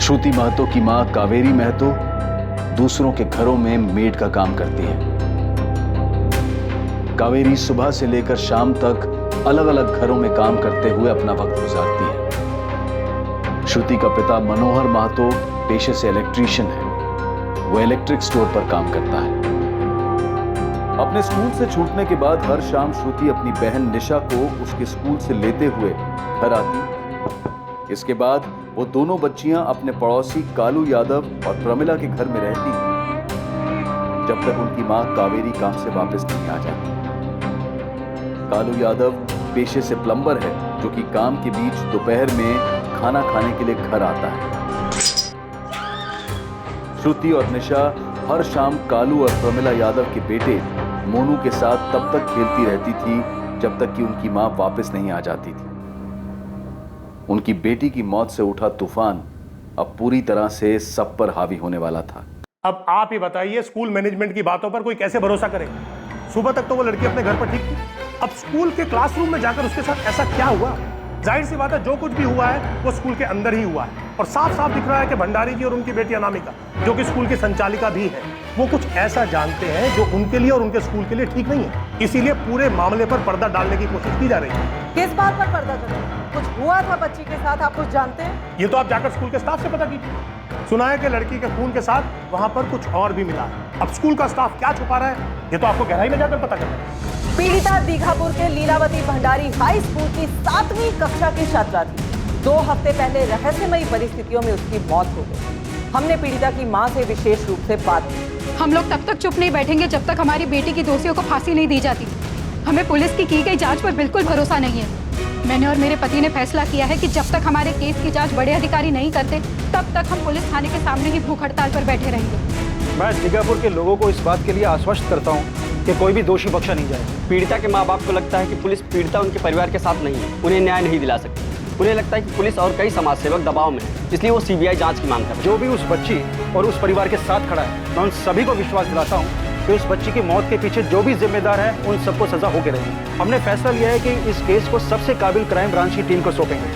श्रुति महतो की मां कावेरी महतो दूसरों के घरों में मेड का काम करती है। कावेरी सुबह से लेकर शाम तक अलग अलग घरों में काम करते हुए अपना वक्त गुजारती है। श्रुति का पिता मनोहर महतो पेशे से इलेक्ट्रीशियन है। वो इलेक्ट्रिक स्टोर पर काम करता है। अपने स्कूल से छूटने के बाद हर शाम श्रुति अपनी बहन निशा को उसके स्कूल से लेते हुए घर आती। इसके बाद वो दोनों बच्चियां अपने पड़ोसी कालू यादव और प्रमिला के घर में रहती जब तक उनकी मां कावेरी काम से वापस नहीं आ जाती। कालू यादव पेशे से प्लम्बर है, जो कि काम के बीच दोपहर में खाना खाने के लिए घर आता है। श्रुति और निशा हर शाम कालू और प्रमिला यादव के बेटे मोनू के साथ तब तक खेलती रहती थी जब तक कि उनकी मां वापस नहीं आ जाती थी। उनकी बेटी की मौत से उठा तूफान अब पूरी तरह से सब पर हावी होने वाला था। अब आप ही बताइए, स्कूल मैनेजमेंट की बातों पर कोई कैसे भरोसा करे? सुबह तक तो वो लड़की अपने घर पर ठीक थी। अब स्कूल के क्लासरूम में जाकर उसके साथ ऐसा क्या हुआ? जाहिर सी बात है, जो कुछ भी हुआ है वो स्कूल के अंदर ही हुआ है। और साफ साफ दिख रहा है कि भंडारी जी और उनकी बेटी अनामिका, जो कि स्कूल की संचालिका भी है, वो कुछ ऐसा जानते हैं जो उनके लिए और उनके स्कूल के लिए ठीक नहीं है। इसीलिए पूरे मामले पर पर्दा डालने की कोशिश की जा रही है। किस बात पर पर्दा डालना? कुछ हुआ था बच्ची के साथ, आप कुछ जानते हैं? ये तो आप जाकर स्कूल के स्टाफ से पता कीजिए। सुना है कि लड़की के खून के साथ वहां पर कुछ और भी मिला है। अब स्कूल का स्टाफ क्या छुपा रहा है, ये तो आपको गहराई में जाकर पता करना है। पीड़िता दीघापुर के लीलावती भंडारी हाई स्कूल की 7वीं कक्षा की छात्रा थी। 2 हफ्ते पहले रहस्यमयी परिस्थितियों में उसकी मौत हो गई। हमने पीड़िता की मां से विशेष रूप से बात की। हम लोग तब तक चुप नहीं बैठेंगे जब तक हमारी बेटी की दोषियों को फांसी नहीं दी जाती। हमें पुलिस की गई जांच पर बिल्कुल भरोसा नहीं है। मैंने और मेरे पति ने फैसला किया है कि जब तक हमारे केस की जांच बड़े अधिकारी नहीं करते, तब तक हम पुलिस थाने के सामने ही भूख हड़ताल पर बैठे रहेंगे। मैं दीघापुर के लोगों को इस बात के लिए आश्वस्त करता हूँ कि कोई भी दोषी बख्शा नहीं जाए। पीड़िता के माँ बाप को लगता है कि पुलिस पीड़िता उनके परिवार के साथ नहीं है, उन्हें न्याय नहीं दिला सकती। उन्हें लगता है कि पुलिस और कई समाज सेवक दबाव में है, इसलिए वो सीबीआई जांच की मांग कर रहे हैं। जो भी उस बच्ची और उस परिवार के साथ खड़ा है, मैं उन सभी को विश्वास दिलाता हूँ कि उस बच्ची की मौत के पीछे जो भी जिम्मेदार है, उन सबको सजा होके रहेगी। हमने फैसला लिया है कि इस केस को सबसे काबिल क्राइम ब्रांच की टीम को सौंपेंगे,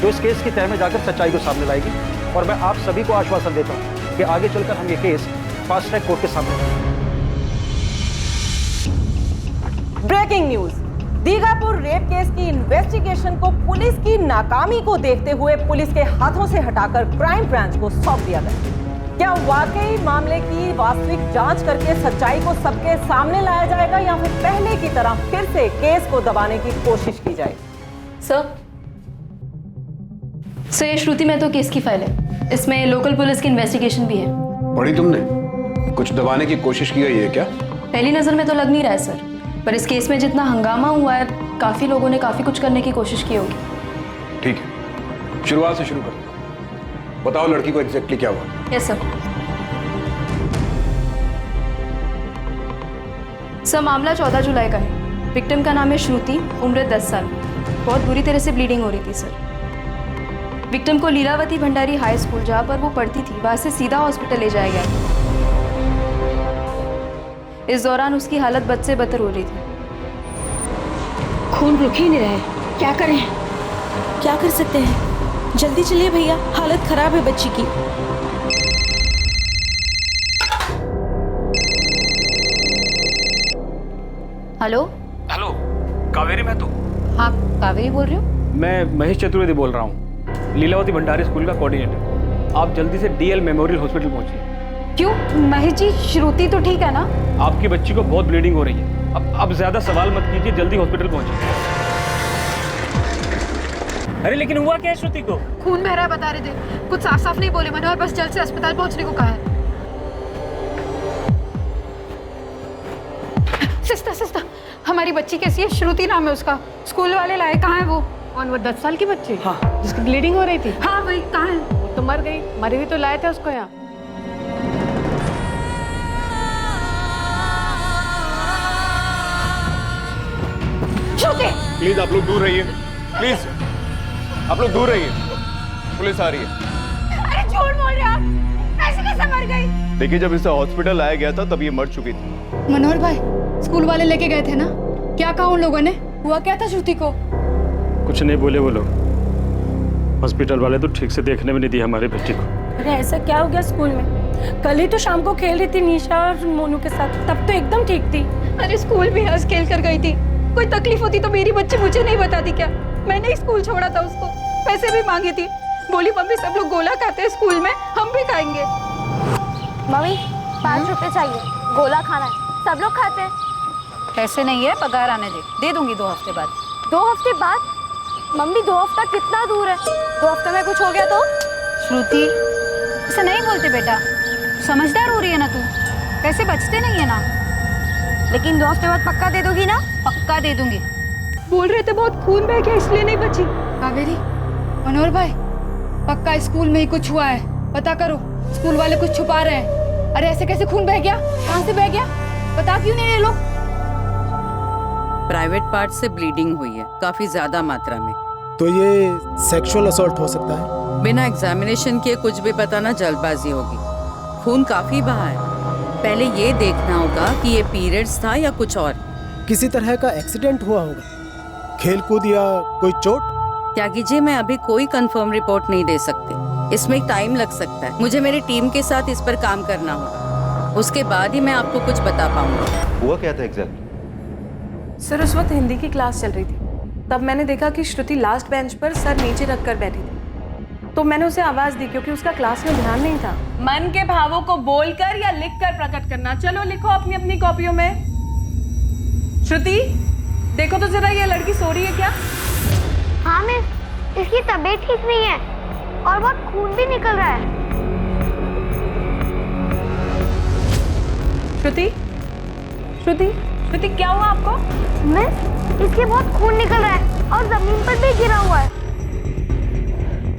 जो इस केस की तह में जाकर सच्चाई को सामने लाएगी। और मैं आप सभी को आश्वासन देता हूँ कि आगे चलकर हम ये केस फास्ट ट्रैक कोर्ट के सामने लाएंगे। Breaking news, Dighapur rape case की इन्वेस्टिगेशन को पुलिस की नाकामी को देखते हुए पुलिस के हाथों से हटाकर क्राइम ब्रांच को सौंप दिया गया। क्या वाकई मामले की वास्तविक जांच करके सच्चाई को सबके सामने लाया जाएगा, या फिर पहले की तरह फिर से केस को दबाने की कोशिश की जाएगी? सर, ये श्रुति महतो केस की फाइल है। इसमें लोकल पुलिस की इन्वेस्टिगेशन भी है। पढ़ी तुमने? कुछ दबाने की कोशिश की गई है क्या? पहली नजर में तो लग नहीं रहा है सर, पर इस केस में जितना हंगामा हुआ है, काफी लोगों ने काफी कुछ करने की कोशिश की होगी। ठीक है, शुरुआत से शुरू करते हैं। बताओ लड़की को एग्जैक्टली क्या हुआ? Yes sir. सर, मामला 14 जुलाई का है। विक्टिम का नाम है श्रुति, उम्र 10 साल। बहुत बुरी तरह से ब्लीडिंग हो रही थी सर। विक्टिम को लीलावती भंडारी हाई स्कूल, जहाँ पर वो पढ़ती थी, वहाँ से सीधा हॉस्पिटल ले जाया गया। इस दौरान उसकी हालत बद से बदतर हो रही थी। खून रुक ही नहीं रहा है, क्या करें? क्या कर सकते हैं? जल्दी चलिए भैया, हालत खराब है बच्ची की। Hello hello, Kaveri Mahato? हाँ, कावेरी बोल रही हूँ। मैं महेश चतुर्वेदी बोल रहा हूँ, लीलावती भंडारी स्कूल का कोऑर्डिनेटर। आप जल्दी से डीएल मेमोरियल हॉस्पिटल पहुंचिए। क्यों महेश जी, श्रुति तो ठीक है ना? आपकी बच्ची को बहुत ब्लीडिंग हो रही है। अब ज्यादा सवाल मत कीजिए, जल्दी हॉस्पिटल पहुंचिए। अरे लेकिन हुआ क्या है श्रुति को? खून बह रहा है बता रहे थे, कुछ साफ साफ नहीं बोले। मैंने और बस जल्द से अस्पताल पहुंचने को कहा है। सिस्टर, हमारी बच्ची कैसी है? श्रुति नाम है उसका। स्कूल वाले लाए, कहाँ है वो? और वो 10 साल की बच्ची? हाँ। जिसकी ब्लीडिंग हो रही थी? हाँ वही, कहाँ है? वो तो मर गई, मरी हुई तो लाए थे उसको यहाँ। प्लीज आप लोग दूर रहिए, प्लीज आप लोग दूर रहिए, पुलिस आ रही है। अरे झूठ बोल रहे आप, ऐसे कैसे मर गई? देखिए, जब इसे हॉस्पिटल लाया गया था तब ये मर चुकी थी। मनोहर भाई, स्कूल वाले लेके गए थे ना, क्या कहा उन लोगों ने? हुआ क्या था श्रुति को? कुछ नहीं बोले वो लोग। हॉस्पिटल वाले तो ठीक से देखने में नहीं दिए हमारे बेटी को। अरे ऐसा क्या हो गया स्कूल में? कल ही तो शाम को खेल रही थी निशा और मोनू के साथ, तब तो एकदम ठीक थी। अरे स्कूल भी हंस खेल कर गई थी। कोई तकलीफ होती तो मेरी बच्ची मुझे नहीं बताती क्या? मैंने ही स्कूल छोड़ा था उसको, पैसे भी मांगी थी। बोली मम्मी सब लोग गोला खाते हैं स्कूल में, हम भी खाएंगे। मम्मी 5 रुपए चाहिए, गोला खाना है, सब लोग खाते हैं। पैसे नहीं है, पगार आने दे दूंगी 2 हफ्ते बाद। 2 हफ्ते बाद? मम्मी 2 हफ्ता कितना दूर है? 2 हफ्ते में कुछ हो गया तो? श्रुति ऐसा नहीं बोलते बेटा, समझदार हो रही है ना तू, पैसे बचते नहीं है ना। लेकिन 2 हफ्ते बाद पक्का दे दोगी ना? पक्का दे दूंगी। बोल रहे थे बहुत खून बह गया इसलिए नहीं बची। कावेरी, मनोहर भाई, पक्का स्कूल में ही कुछ हुआ है, पता करो। स्कूल वाले कुछ छुपा रहे हैं। अरे ऐसे कैसे खून बह गया? कहाँ से बह गया? बता क्यों नहीं ये लोग? प्राइवेट पार्ट से ब्लीडिंग हुई है, काफी ज्यादा मात्रा में। तो ये सेक्सुअल असॉल्ट हो सकता है? बिना एग्जामिनेशन किए कुछ भी बताना जल्दबाजी होगी। खून काफी बहा है, पहले ये देखना होगा कि ये पीरियड्स था या कुछ और। किसी तरह का एक्सीडेंट हुआ होगा, खेल कूद या कोई चोट? त्यागी जी, मैं अभी कोई कंफर्म रिपोर्ट नहीं दे सकती, इसमें टाइम लग सकता है। मुझे मेरी टीम के साथ इस पर काम करना होगा, उसके बाद ही मैं आपको कुछ बता पाऊंगा। हुआ क्या था एग्जैक्टली? सर उस वक्त हिंदी की क्लास चल रही थी, तब मैंने देखा कि श्रुति लास्ट बेंच पर सर नीचे रख कर बैठी थी। तो मैंने उसे आवाज दी क्योंकि उसका क्लास में ध्यान नहीं था। मन के भावों को बोलकर या लिखकर प्रकट करना। चलो लिखो अपनी अपनी कॉपियों में। श्रुति देखो तो जरा, ये लड़की सो रही है क्या? हाँ मिस, इसकी तबीयत ठीक नहीं है और बहुत खून भी निकल रहा है। श्रुति श्रुति श्रुति क्या हुआ आपको? मिस, इसके बहुत खून निकल रहा है और जमीन पर भी गिरा हुआ है।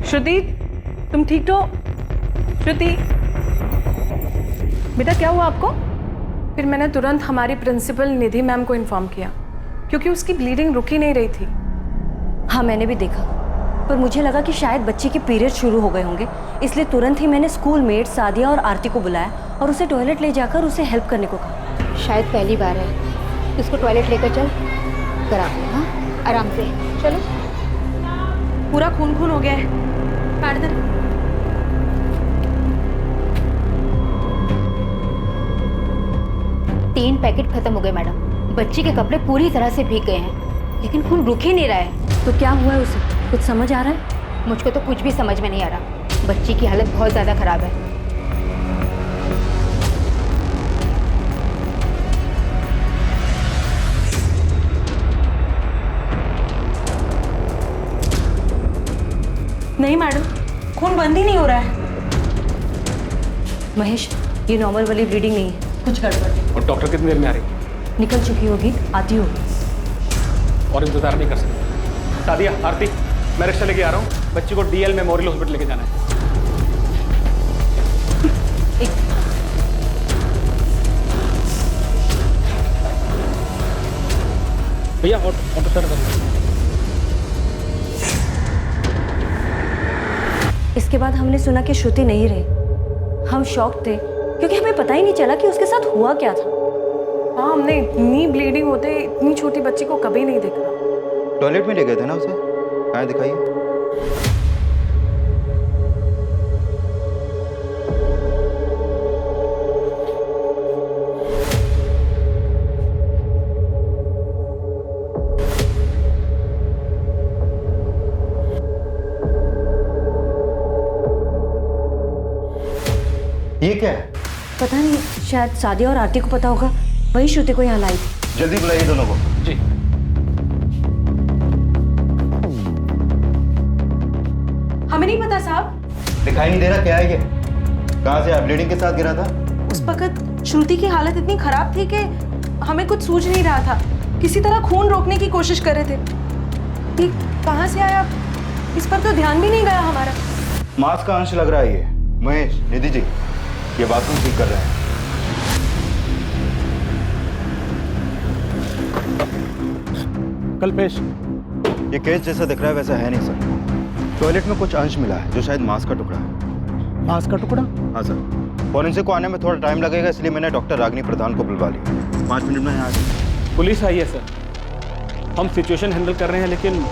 श्रुति तुम ठीक हो? श्रुति बेटा क्या हुआ आपको? फिर मैंने तुरंत हमारी प्रिंसिपल निधि मैम को इन्फॉर्म किया क्योंकि उसकी ब्लीडिंग रुक ही नहीं रही थी। हाँ मैंने भी देखा, पर मुझे लगा कि शायद बच्चे के पीरियड शुरू हो गए होंगे, इसलिए तुरंत ही मैंने स्कूल मेट सादिया और आरती को बुलाया और उसे टॉयलेट ले जाकर उसे हेल्प करने को कहा। शायद पहली बार है, इसको टॉयलेट लेकर चल, करा दो। हाँ आराम से चलो। पूरा खून खून हो गया है, काट दे। 3 पैकेट खत्म हो गए मैडम। बच्ची के कपड़े पूरी तरह से भीग गए हैं, लेकिन खून रुक ही नहीं रहा है। तो क्या हुआ है उसे? कुछ समझ आ रहा है? मुझको तो कुछ भी समझ में नहीं आ रहा। बच्ची की हालत बहुत ज्यादा खराब है। नहीं मैडम, खून बंद ही नहीं हो रहा है। महेश, ये नॉर्मल वाली ब्लीडिंग नहीं है, कुछ गड़बड़ है। और डॉक्टर कितनी देर में आ रही? निकल चुकी होगी, आती होगी। और इंतजार नहीं कर सकते। सादिया, आरती, मैं रिक्शा लेके आ रहा हूँ। बच्ची को डीएल मेमोरियल हॉस्पिटल लेके जाना है। भैया ऑटो स्टार्ट कर। इसके बाद हमने सुना कि श्रुति नहीं रही। हम शॉक थे क्योंकि हमें पता ही नहीं चला कि उसके साथ हुआ क्या था। हाँ, हमने इतनी ब्लीडिंग होते इतनी छोटी बच्ची को कभी नहीं देखा। टॉयलेट में ले गए थे ना उसे? कहाँ दिखाइए। ये क्या है? पता नहीं, शायद सादिया और आरती को पता होगा, वही श्रुति को यहाँ लाई थी। जल्दी बुलाइए दोनों को। जी। हमें नहीं पता साहब। दिखाई नहीं दे रहा, क्या है ये? कहाँ से ब्लीडिंग के साथ गिरा था? उस वक्त श्रुति की हालत इतनी खराब थी कि हमें कुछ सूझ नहीं रहा था। किसी तरह खून रोकने की कोशिश कर रहे थे। ये कहाँ से आया, इस पर तो ध्यान भी नहीं गया हमारा। मांस का अंश लग रहा है ये। महेश, निधि जी, ये बाथरूम ठीक कर रहे हैं। कल्पेश, ये केस जैसा दिख रहा है वैसा है नहीं सर। टॉयलेट में कुछ अंश मिला है जो शायद मांस का टुकड़ा है। मांस का टुकड़ा? हाँ सर। फॉरेंसिक को आने में थोड़ा टाइम लगेगा, इसलिए मैंने डॉक्टर रागनी प्रधान को बुलवा लिया। 5 मिनट में यहाँ आ जाए। पुलिस आई है सर, हम सिचुएशन हैंडल कर रहे हैं, लेकिन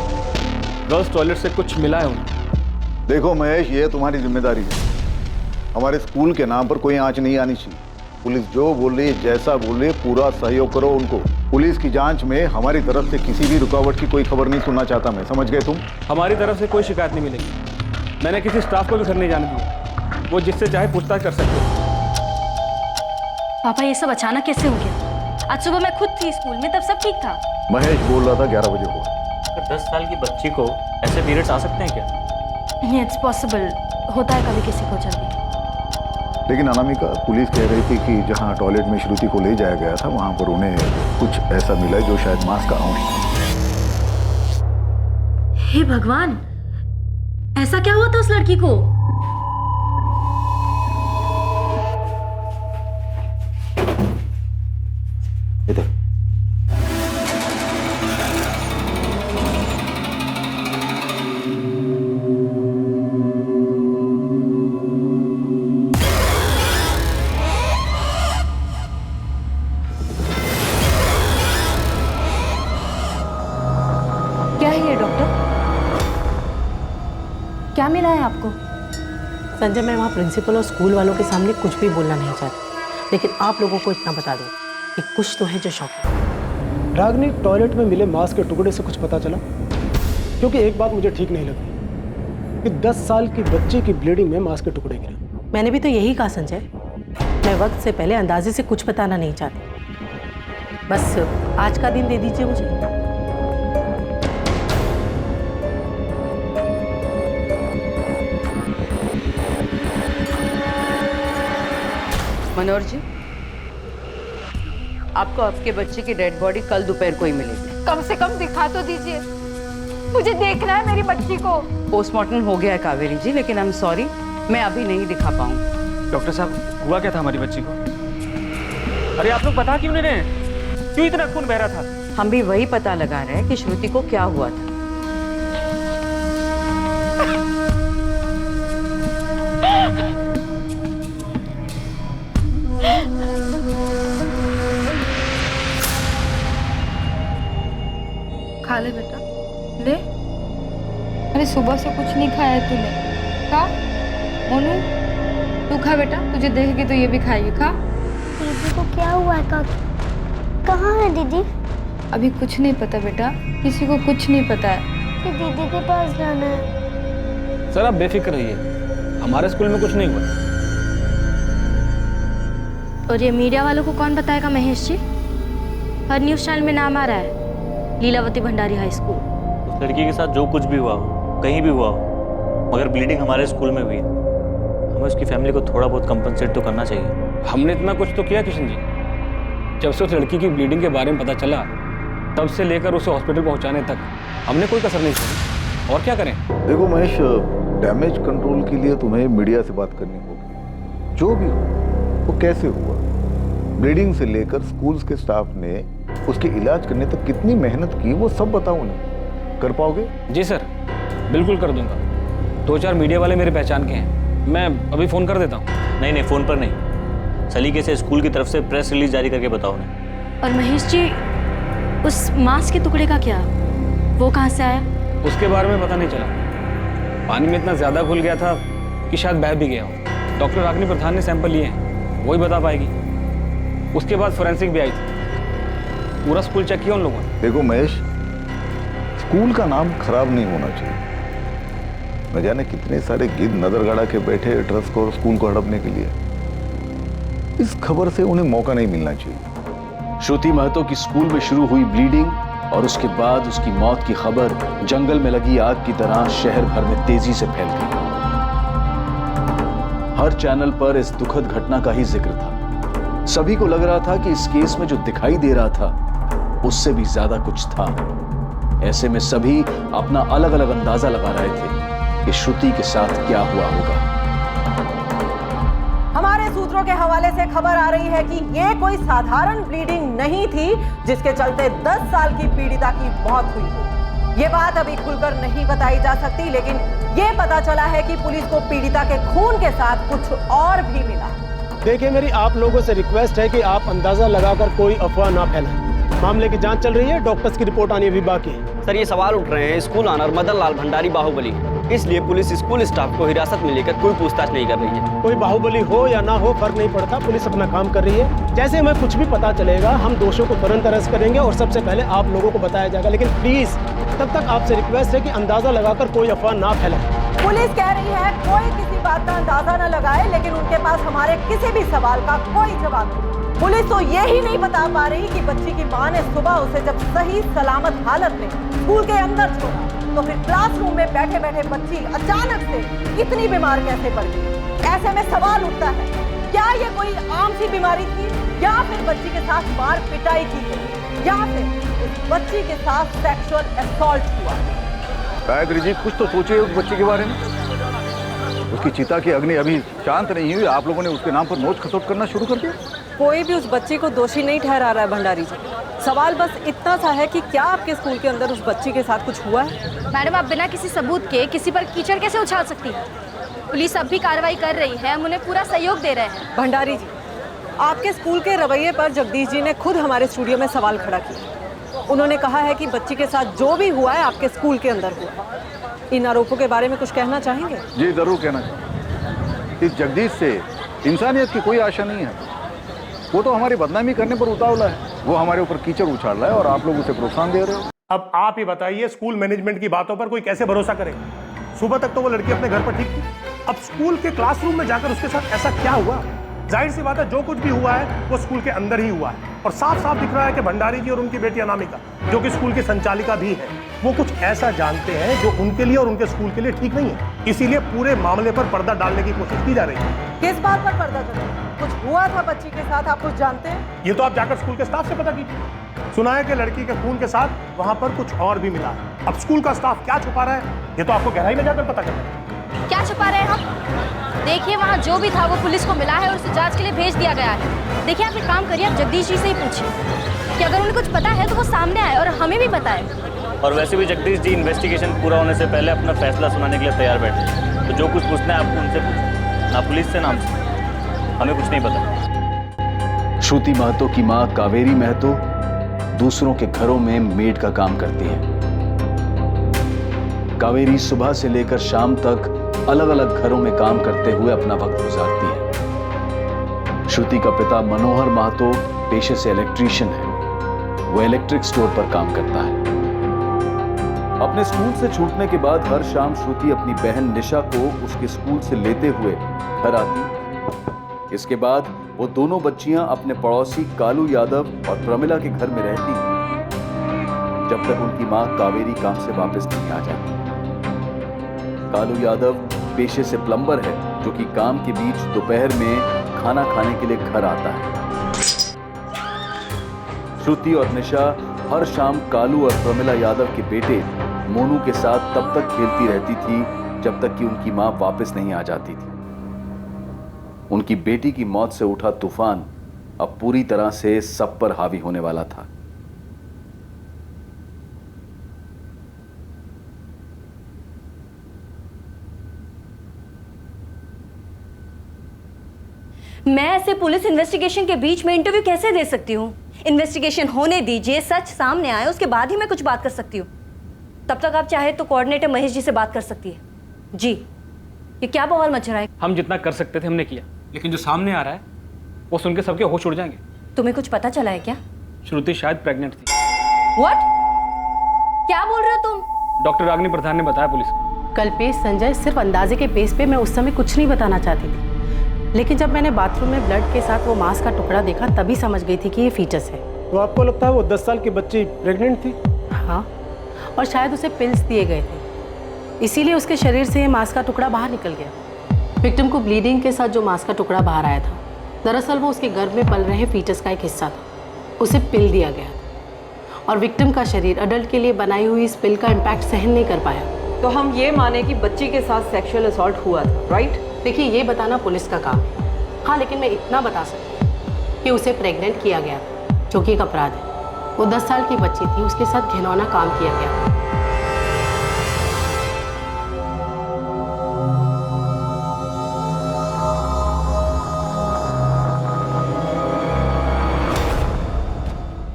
गर्ल्स टॉयलेट से कुछ मिला है उन्हें। देखो महेश, ये तुम्हारी जिम्मेदारी है। हमारे स्कूल के नाम पर कोई आंच नहीं आनी चाहिए। पुलिस जो बोले, जैसा बोले, पूरा सहयोग करो उनको। पुलिस की जांच में हमारी तरफ से किसी भी रुकावट की कोई खबर नहीं सुनना चाहता मैं, समझ गए तुम? हमारी तरफ से कोई शिकायत नहीं मिलेगी। मैंने किसी स्टाफ को भी घर नहीं जाने दिया, वो जिससे चाहे पूछताछ कर सकते हैं। पापा ये सब अचानक कैसे हो गया? आज सुबह मैं खुद थी स्कूल में, तब सब ठीक था। महेश बोल रहा था 11 बजे हुआ। 10 साल की बच्ची को ऐसे पीरियड्स आ सकते हैं क्या? नहीं, इट्स पॉसिबल, होता है कभी किसी को जल्दी। लेकिन अनामिका, पुलिस कह रही थी कि जहां टॉयलेट में श्रुति को ले जाया गया था वहां पर उन्हें कुछ ऐसा मिला जो शायद मांस का अंश था। हे भगवान, ऐसा क्या हुआ था उस लड़की को? इधर क्या है ये डॉक्टर? क्या मिला है आपको? संजय, मैं वहाँ प्रिंसिपल और स्कूल वालों के सामने कुछ भी बोलना नहीं चाहती, लेकिन आप लोगों को इतना बता दो कि कुछ तो है जो शौक है। रागनी, टॉयलेट में मिले मांस के टुकड़े से कुछ पता चला? क्योंकि एक बात मुझे ठीक नहीं लगी कि 10 साल की बच्ची की ब्लीडिंग में मांस के टुकड़े गिरे। मैंने भी तो यही कहा संजय, मैं वक्त से पहले अंदाजे से कुछ बताना नहीं चाहती। बस आज का दिन दे दीजिए मुझे। मनोहर जी, आपको आपके बच्चे की डेड बॉडी कल दोपहर को ही मिलेगी। कम से कम दिखा तो दीजिए, मुझे देखना है मेरी बच्ची को। पोस्टमार्टम हो गया है कावेरी जी, लेकिन आई एम सॉरी, मैं अभी नहीं दिखा पाऊंगी। डॉक्टर साहब, हुआ क्या था हमारी बच्ची को? अरे आप लोग बता क्यों नहीं रहे? क्यों इतना खून बह रहा था? हम भी वही पता लगा रहे हैं कि श्रुति को क्या हुआ था। खा ले बेटा, ले। अरे सुबह से कुछ नहीं खाया है तूने, खा। मोनू, तू खा बेटा, तुझे देखेगी तो ये भी खाएगी, खा। दीदी को क्या हुआ है? कहाँ है दीदी? अभी कुछ नहीं पता बेटा, किसी को कुछ नहीं पता है। कि दीदी के पास जाना है। सर आप बेफिक्र रहिए, हमारे स्कूल में कुछ नहीं हुआ। और ये मीडिया वालों को कौन बताएगा महेश जी? हर न्यूज़ चैनल में नाम आ रहा है, लीलावती भंडारी हाई स्कूल। उस लड़की के साथ जो कुछ भी हुआ हो, कहीं भी हुआ हो, मगर ब्लीडिंग हमारे स्कूल में हुई है। हमें उसकी फैमिली को थोड़ा बहुत कंपनसेट तो करना चाहिए। हमने इतना कुछ तो किया किशन जी। जब से उस लड़की की ब्लीडिंग के बारे में पता चला, तब से लेकर उसे हॉस्पिटल पहुंचाने तक हमने कोई कसर नहीं छोड़ी। और क्या करें? देखो महेश, डैमेज कंट्रोल के लिए तुम्हें मीडिया से बात करनी होगी। जो भी हो वो कैसे हुआ, ब्लीडिंग से लेकर स्कूल्स के स्टाफ ने उसके इलाज करने तक कितनी मेहनत की, वो सब बताओ उन्हें। कर पाओगे? जी सर, बिल्कुल कर दूंगा। 2-4 मीडिया वाले मेरे पहचान के हैं, मैं अभी फ़ोन कर देता हूँ। नहीं, फ़ोन पर नहीं, सलीके से स्कूल की तरफ से प्रेस रिलीज जारी करके बताओ उन्हें। और महेश जी, उस मांस के टुकड़े का क्या? वो कहाँ से आया? उसके बारे में पता नहीं चला। पानी में इतना ज़्यादा घुल गया था कि शायद बह भी गया हो। डॉक्टर रागनी प्रधान ने सैंपल लिए हैं, वही बता पाएगी। उसके बाद फोरेंसिक भी आई थी, पूरा स्कूल चेक किया उन लोगों ने। देखो महेश, स्कूल का नाम खराब नहीं होना चाहिए। न जाने कितने सारे गिद्ध नजर गड़ा के बैठे ट्रस्ट को और स्कूल को हड़पने के लिए। इस खबर से उन्हें मौका नहीं मिलना चाहिए। श्रुति महतो की स्कूल में शुरू हुई ब्लीडिंग और उसके बाद उसकी मौत की खबर जंगल में लगी आग की तरह शहर भर में तेजी से फैल गई। हर चैनल पर इस दुखद घटना का ही जिक्र था। सभी को लग रहा था कि इस केस में जो दिखाई दे रहा था उससे भी ज्यादा कुछ था। ऐसे में सभी अपना अलग अलग अंदाजा लगा रहे थे कि श्रुति के साथ क्या हुआ होगा। हमारे सूत्रों के हवाले से खबर आ रही है कि ये कोई साधारण ब्लीडिंग नहीं थी जिसके चलते 10 साल की पीड़िता की मौत हुई हो। ये बात अभी खुलकर नहीं बताई जा सकती, लेकिन ये पता चला है कि पुलिस को पीड़िता के खून के साथ कुछ और भी मिला। देखिए, मेरी आप लोगों से रिक्वेस्ट है कि आप अंदाजा लगाकर कोई अफवाह ना फैलाएं। मामले की जांच चल रही है, डॉक्टर्स की रिपोर्ट आनी अभी बाकी है। सर, ये सवाल उठ रहे हैं स्कूल ऑनर मदन लाल भंडारी बाहुबली इसलिए पुलिस स्कूल स्टाफ को हिरासत में लेकर कोई पूछताछ नहीं कर रही है। कोई बाहुबली हो या ना हो फर्क नहीं पड़ता, पुलिस अपना काम कर रही है। जैसे हमें कुछ भी पता चलेगा हम दोषियों को तुरंत अरेस्ट करेंगे और सबसे पहले आप लोगों को बताया जाएगा। लेकिन प्लीज तब तक आपसे रिक्वेस्ट है कि अंदाजा लगाकर कोई अफवाह ना फैलाए। पुलिस कह रही है कोई किसी बात का अंदाजा न लगाए, लेकिन उनके पास हमारे किसी भी सवाल का कोई जवाब नहीं। पुलिस तो ये ही नहीं बता पा रही कि बच्ची की मां ने सुबह उसे जब सही सलामत हालत में स्कूल के अंदर छोड़ा तो फिर क्लासरूम में बैठे बैठे बच्ची अचानक से इतनी बीमार कैसे पड़ गई। ऐसे में सवाल उठता है, क्या ये कोई आम सी बीमारी थी या फिर बच्ची के साथ मार पिटाई की गई या फिर उस बच्ची के साथ सेक्सुअल असॉल्ट हुआ। गायत्री जी कुछ तो सोचिए उस बच्चे के बारे में। उसकी चिता की अग्नि अभी शांत नहीं हुई, आप लोगों ने उसके नाम पर नोच खसोट करना शुरू कर दिया। कोई भी उस बच्चे को दोषी नहीं ठहरा रहा है भंडारी जी। सवाल बस इतना सा है कि क्या आपके स्कूल के अंदर उस बच्ची के साथ कुछ हुआ है? मैडम, आप बिना किसी सबूत के किसी पर कीचड़ कैसे उछाल सकती हैं? पुलिस अब भी कार्रवाई कर रही है, हम उन्हें पूरा सहयोग दे रहे हैं। भंडारी जी, आपके स्कूल के रवैये पर जगदीश जी ने खुद हमारे स्टूडियो में सवाल खड़ा किया। उन्होंने कहा है कि बच्ची के साथ जो भी हुआ है आपके स्कूल के अंदर हुआ। इन आरोपों के बारे में कुछ कहना चाहेंगे? जी जरूर कहना चाहिए। इस जगदीश से इंसानियत की कोई आशा नहीं है। वो तो हमारी बदनामी करने पर उतावला है। वो हमारे ऊपर कीचड़ उछाल रहा है और आप लोग उसे प्रोत्साहन दे रहे हो। अब आप ही बताइए, स्कूल मैनेजमेंट की बातों पर कोई कैसे भरोसा करे? सुबह तक तो वो लड़की अपने घर पर ठीक थी, अब स्कूल के क्लासरूम में जाकर उसके साथ ऐसा क्या हुआ? जाहिर सी बात है जो कुछ भी हुआ है वो स्कूल के अंदर ही हुआ है और साफ साफ दिख रहा है कि भंडारी जी और उनकी बेटी अनामिका, जो कि स्कूल की संचालिका भी है, वो कुछ ऐसा जानते हैं जो उनके लिए और उनके स्कूल के लिए ठीक नहीं है। इसीलिए पूरे मामले पर पर्दा डालने की कोशिश की जा रही है। किस बात पर पर्दा डालना? कुछ हुआ था बच्ची के साथ, आप कुछ जानते हैं? ये तो आप जाकर स्कूल के स्टाफ से पता कीजिए। सुना है कि लड़की के खून के साथ वहां पर कुछ और भी मिला है। अब स्कूल का स्टाफ क्या छुपा रहा है ये तो आपको गहराई में जाकर पता करना है। क्या छुपा रहे हैं हम? देखिए, वहाँ जो भी था वो पुलिस को मिला है और उसे जांच के लिए भेज दिया गया है। देखिए, आप एक काम करिए, आप जगदीश जी से ही पूछिए कि अगर उन्हें कुछ पता है तो वो सामने आए और हमें भी बताए। और वैसे भी जगदीश जी इन्वेस्टिगेशन पूरा होने से पहले अपना फैसला सुनाने के लिए तैयार बैठे, तो जो कुछ पूछना है आपको उनसे पूछना, ना पुलिस से ना हमसे। हमें कुछ नहीं पता। श्रुति महतो की मां कावेरी महतो दूसरों के घरों में मेड का काम करती है। कावेरी सुबह से लेकर शाम तक अलग अलग घरों में काम करते हुए अपना वक्त गुजारती है। श्रुति का पिता मनोहर महतो पेशे से इलेक्ट्रीशियन है। वो इलेक्ट्रिक स्टोर पर काम करता है। अपने स्कूल से छूटने के बाद हर शाम श्रुति अपनी बहन निशा को उसके स्कूल से लेते हुए घर आती। इसके बाद वो दोनों बच्चियां अपने पड़ोसी कालू यादव और प्रमिला के घर में रहती जब तक उनकी मां कावेरी काम से वापस नहीं आ जाती। कालू यादव पेशे से प्लम्बर है, जो कि काम के बीच दोपहर में खाना खाने के लिए घर आता है। श्रुति और निशा हर शाम कालू और प्रमिला यादव के बेटे मोनू के साथ तब तक खेलती रहती थी जब तक कि उनकी मां वापस नहीं आ जाती थी। उनकी बेटी की मौत से उठा तूफान अब पूरी तरह से सब पर हावी होने वाला था। मैं ऐसे पुलिस इन्वेस्टिगेशन के बीच में इंटरव्यू कैसे दे सकती हूँ? इन्वेस्टिगेशन होने दीजिए, सच सामने आए, उसके बाद ही मैं कुछ बात कर सकती हूँ। तब तक आप चाहे तो कोऑर्डिनेटर महेश जी से बात कर सकती है। जी, ये क्या बवाल मच रहा है? हम जितना कर सकते थे हमने किया, लेकिन जो सामने आ रहा है वो सुन के सबके होश उड़ जाएंगे। तुम्हें कुछ पता चला है क्या? श्रुति शायद प्रेग्नेंट थी। व्हाट? क्या बोल रहे हो तुम? डॉक्टर रागिनी प्रधान ने बताया पुलिस को। कल्पेश संजय, सिर्फ अंदाजे के बेस पे मैं उस समय कुछ नहीं बताना चाहती थी, लेकिन जब मैंने बाथरूम में ब्लड के साथ वो मांस का टुकड़ा देखा तभी समझ गई थी कि ये फीटस है। तो आपको लगता है वो 10 साल की बच्ची प्रेग्नेंट थी? हाँ, और शायद उसे पिल्स दिए गए थे, इसीलिए उसके शरीर से ये मांस का टुकड़ा बाहर निकल गया। विक्टिम को ब्लीडिंग के साथ जो मांस का टुकड़ा बाहर आया था, दरअसल वो उसके गर्भ में पल रहे फीटस का एक हिस्सा था। उसे पिल दिया गया और विक्टिम का शरीर अडल्ट के लिए बनाई हुई इस पिल का इम्पैक्ट सहन नहीं कर पाया। तो हम ये माने कि बच्ची के साथ सेक्सुअल असॉल्ट हुआ था, राइट? देखिए, ये बताना पुलिस का काम है। हाँ, लेकिन मैं इतना बता सकती हूँ कि उसे प्रेग्नेंट किया गया था, जो कि एक अपराध है। वो 10 साल की बच्ची थी, उसके साथ घिनौना काम किया गया।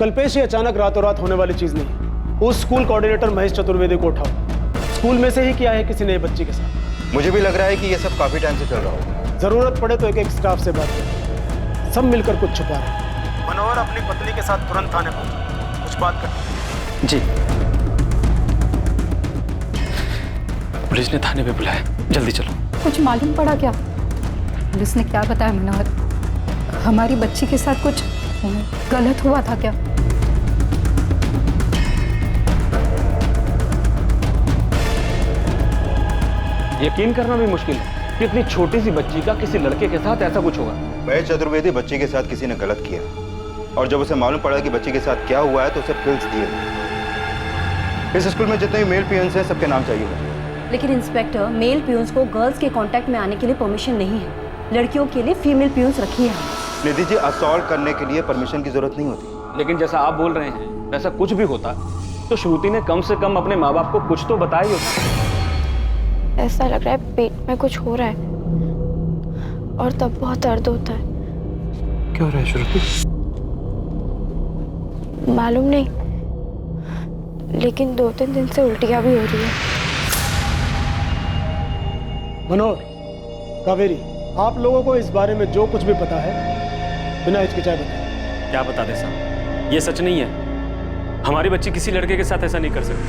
कल्पेश, ये अचानक रातों रात होने वाली चीज नहीं। उस स्कूल कोऑर्डिनेटर महेश चतुर्वेदी को उठाओ। स्कूल में से ही किया है किसी नए बच्ची के साथ। मुझे भी लग रहा है कि ये सब काफी टाइम से चल रहा होगा। जरूरत पड़े तो एक एक स्टाफ से बात करें, सब मिलकर कुछ छुपा रहे हैं। मनोहर अपनी पत्नी के साथ तुरंत थाने पहुंचे, कुछ बात करनी। जी। पुलिस ने थाने पे बुलाया, जल्दी चलो। कुछ मालूम पड़ा क्या? पुलिस ने क्या बताया मनोहर? हमारी बच्ची के साथ कुछ गलत हुआ था क्या? यकीन करना भी मुश्किल है कि इतनी छोटी सी बच्ची का किसी लड़के के साथ ऐसा कुछ होगा। महेश चतुर्वेदी बच्ची के साथ किसी ने गलत किया, और जब उसे मालूम पड़ा कि बच्ची के साथ क्या हुआ है तो उसे पिल्स दिए। इस स्कूल में जितने भी मेल पियंस हैं सबके नाम चाहिए मुझे। लेकिन इंस्पेक्टर, मेल पियून्स को गर्ल्स के कांटेक्ट में आने के लिए परमिशन नहीं है, लड़कियों के लिए फीमेल पियून्स रखी है। निधि जी, असॉल्ट करने के लिए परमिशन की जरूरत नहीं होती। लेकिन जैसा आप बोल रहे हैं वैसा कुछ भी होता तो श्रुति ने कम से कम अपने माँ बाप को कुछ तो बताया ही होता। ऐसा लग रहा है पेट में कुछ हो रहा है और तब बहुत दर्द होता है। क्या हो रहा है श्रुति? मालूम नहीं, लेकिन 2-3 दिन से उल्टियाँ भी हो रही है। मनोहर, कावेरी, आप लोगों को इस बारे में जो कुछ भी पता है बिना हिचकिचाए बताएं। क्या बता दे साहब, ये सच नहीं है। हमारी बच्ची किसी लड़के के साथ ऐसा नहीं कर सकती।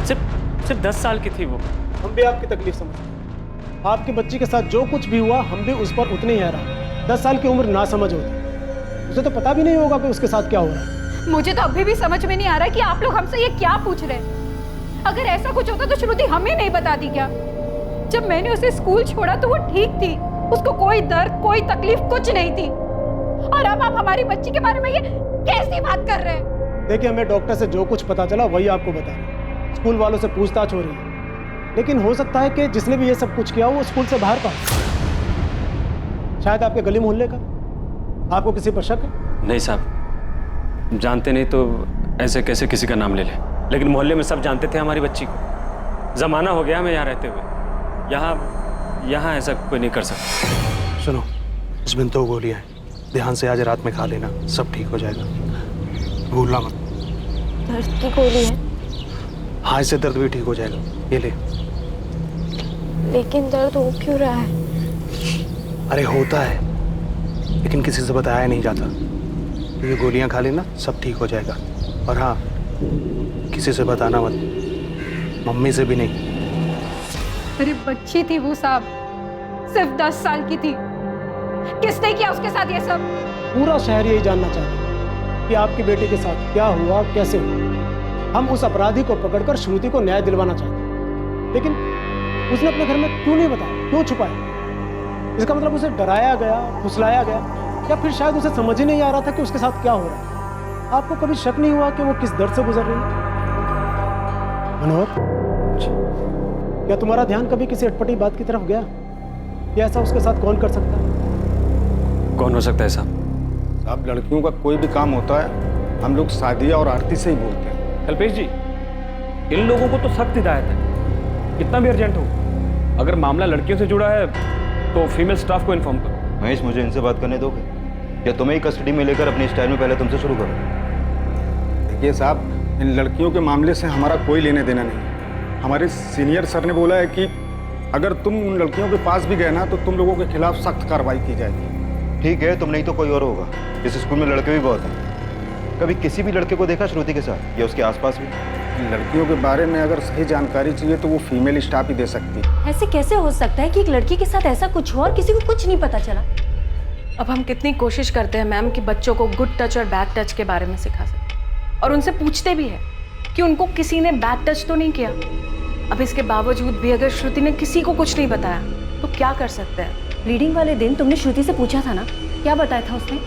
सिर्फ 10 साल की थी वो। हम भी आपकी तकलीफ समझते हैं। आपकी बच्ची के साथ जो कुछ भी हुआ हम भी उस पर उतने ही हैरान। 10 साल की उम्र ना समझ होती, उसे तो पता भी नहीं होगा कि उसके साथ क्या हो रहा है। मुझे तो अभी भी समझ में नहीं आ रहा है कि आप लोग हमसे ये क्या पूछ रहे हैं। अगर ऐसा कुछ होता तो श्रुति हमें नहीं बताती क्या? जब मैंने उसे स्कूल छोड़ा तो वो ठीक थी, उसको कोई दर्द कोई तकलीफ कुछ नहीं थी, और अब आप हमारी बच्ची के बारे में ये कैसी बात कर रहे हैं? देखिए, हमें डॉक्टर से जो कुछ पता चला वही आपको बता रहे हैं। स्कूल वालों से पूछताछ हो रही है, लेकिन हो सकता है कि जिसने भी ये सब कुछ किया वो स्कूल से बाहर का हो। शायद आपके गली मोहल्ले का। आपको किसी पर शक है? नहीं साहब, जानते नहीं तो ऐसे कैसे किसी का नाम ले ले, लेकिन मोहल्ले में सब जानते थे हमारी बच्ची को। जमाना हो गया हमें यहाँ रहते हुए, यहाँ ऐसा कोई नहीं कर सकता। सुनो, इसमें 2 गोलियां हैं, ध्यान से आज रात में खा लेना, सब ठीक हो जाएगा, भूलना मत। दर्द की गोली है? हाँ, इससे दर्द भी ठीक हो जाएगा, ये ले। लेकिन दर्द हो क्यों रहा है? अरे होता है, लेकिन किसी से बताया नहीं जाता। ये गोलियां खा लेना, सब ठीक हो जाएगा। और हाँ, किसी से बताना मत, मम्मी से भी नहीं। मेरी बच्ची थी वो साहब, सिर्फ 10 साल की थी। किसने किया उसके साथ ये सब? पूरा शहर यही जानना चाहता है कि आपकी बेटी के साथ क्या हुआ, कैसे हुआ। हम उस अपराधी को पकड़कर श्रुति को न्याय दिलवाना चाहते हैं, लेकिन उसने अपने घर में क्यों नहीं बताया, क्यों छुपाया? इसका मतलब उसे डराया गया, फुसलाया गया, या फिर शायद उसे समझ ही नहीं आ रहा था कि उसके साथ क्या हो रहा है। आपको कभी शक नहीं हुआ कि वो किस दर्द से गुजर रही है? मनोहर, क्या तुम्हारा ध्यान कभी किसी अटपटी बात की तरफ गया? या ऐसा उसके साथ कौन कर सकता है? कौन हो सकता है साहब? साहब, लड़कियों का कोई भी काम होता है हम लोग सादिया और आरती से ही बोलते हैं। कल्पेश जी, इन लोगों को तो सख्त हिदायत है, कितना भी अर्जेंट हो। अगर मामला लड़कियों से जुड़ा है तो फीमेल स्टाफ को इन्फॉर्म करो। महेश, मुझे इनसे बात करने दोगे या तुम्हें ही कस्टडी में लेकर अपनी स्टाइल में पहले तुमसे शुरू करो? देखिए साहब, इन लड़कियों के मामले से हमारा कोई लेने देना नहीं। हमारे सीनियर सर ने बोला है कि अगर तुम उन लड़कियों के पास भी गए ना तो तुम लोगों के खिलाफ सख्त कार्रवाई की जाएगी। ठीक है, तुम नहीं तो कोई और होगा। इस स्कूल में लड़के भी बहुत हैं। कभी किसी भी लड़के को देखा श्रुति के साथ या उसके आसपास भी? लड़कियों के बारे में अगर सही जानकारी चाहिए तो वो फीमेल स्टाफ ही दे सकती है। ऐसे कैसे हो सकता है कि एक लड़की के साथ ऐसा कुछ हो और किसी को कुछ नहीं पता चला? अब हम कितनी कोशिश करते हैं मैम कि बच्चों को गुड टच और बैड टच के बारे में सिखा सकें, और उनसे पूछते भी हैं कि उनको किसी ने बैड टच तो नहीं किया। अब इसके बावजूद भी अगर श्रुति ने किसी को कुछ नहीं बताया तो क्या कर सकते हैं? ब्लीडिंग वाले दिन तुमने श्रुति से पूछा था ना, क्या बताया था उसने?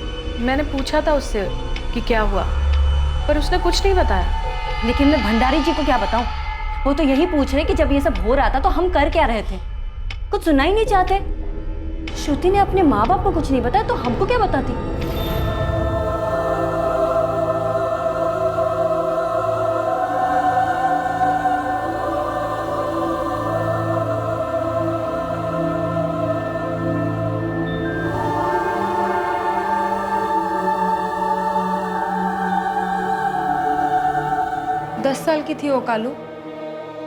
मैंने पूछा था उससे कि क्या हुआ, पर उसने कुछ नहीं बताया। लेकिन मैं भंडारी जी को क्या बताऊं? वो तो यही पूछ रहे कि जब ये सब हो रहा था तो हम कर क्या रहे थे? कुछ सुनना ही नहीं चाहते। श्रुति ने अपने माँ बाप को कुछ नहीं बताया तो हमको क्या बताती? दस साल की थी वो कालू,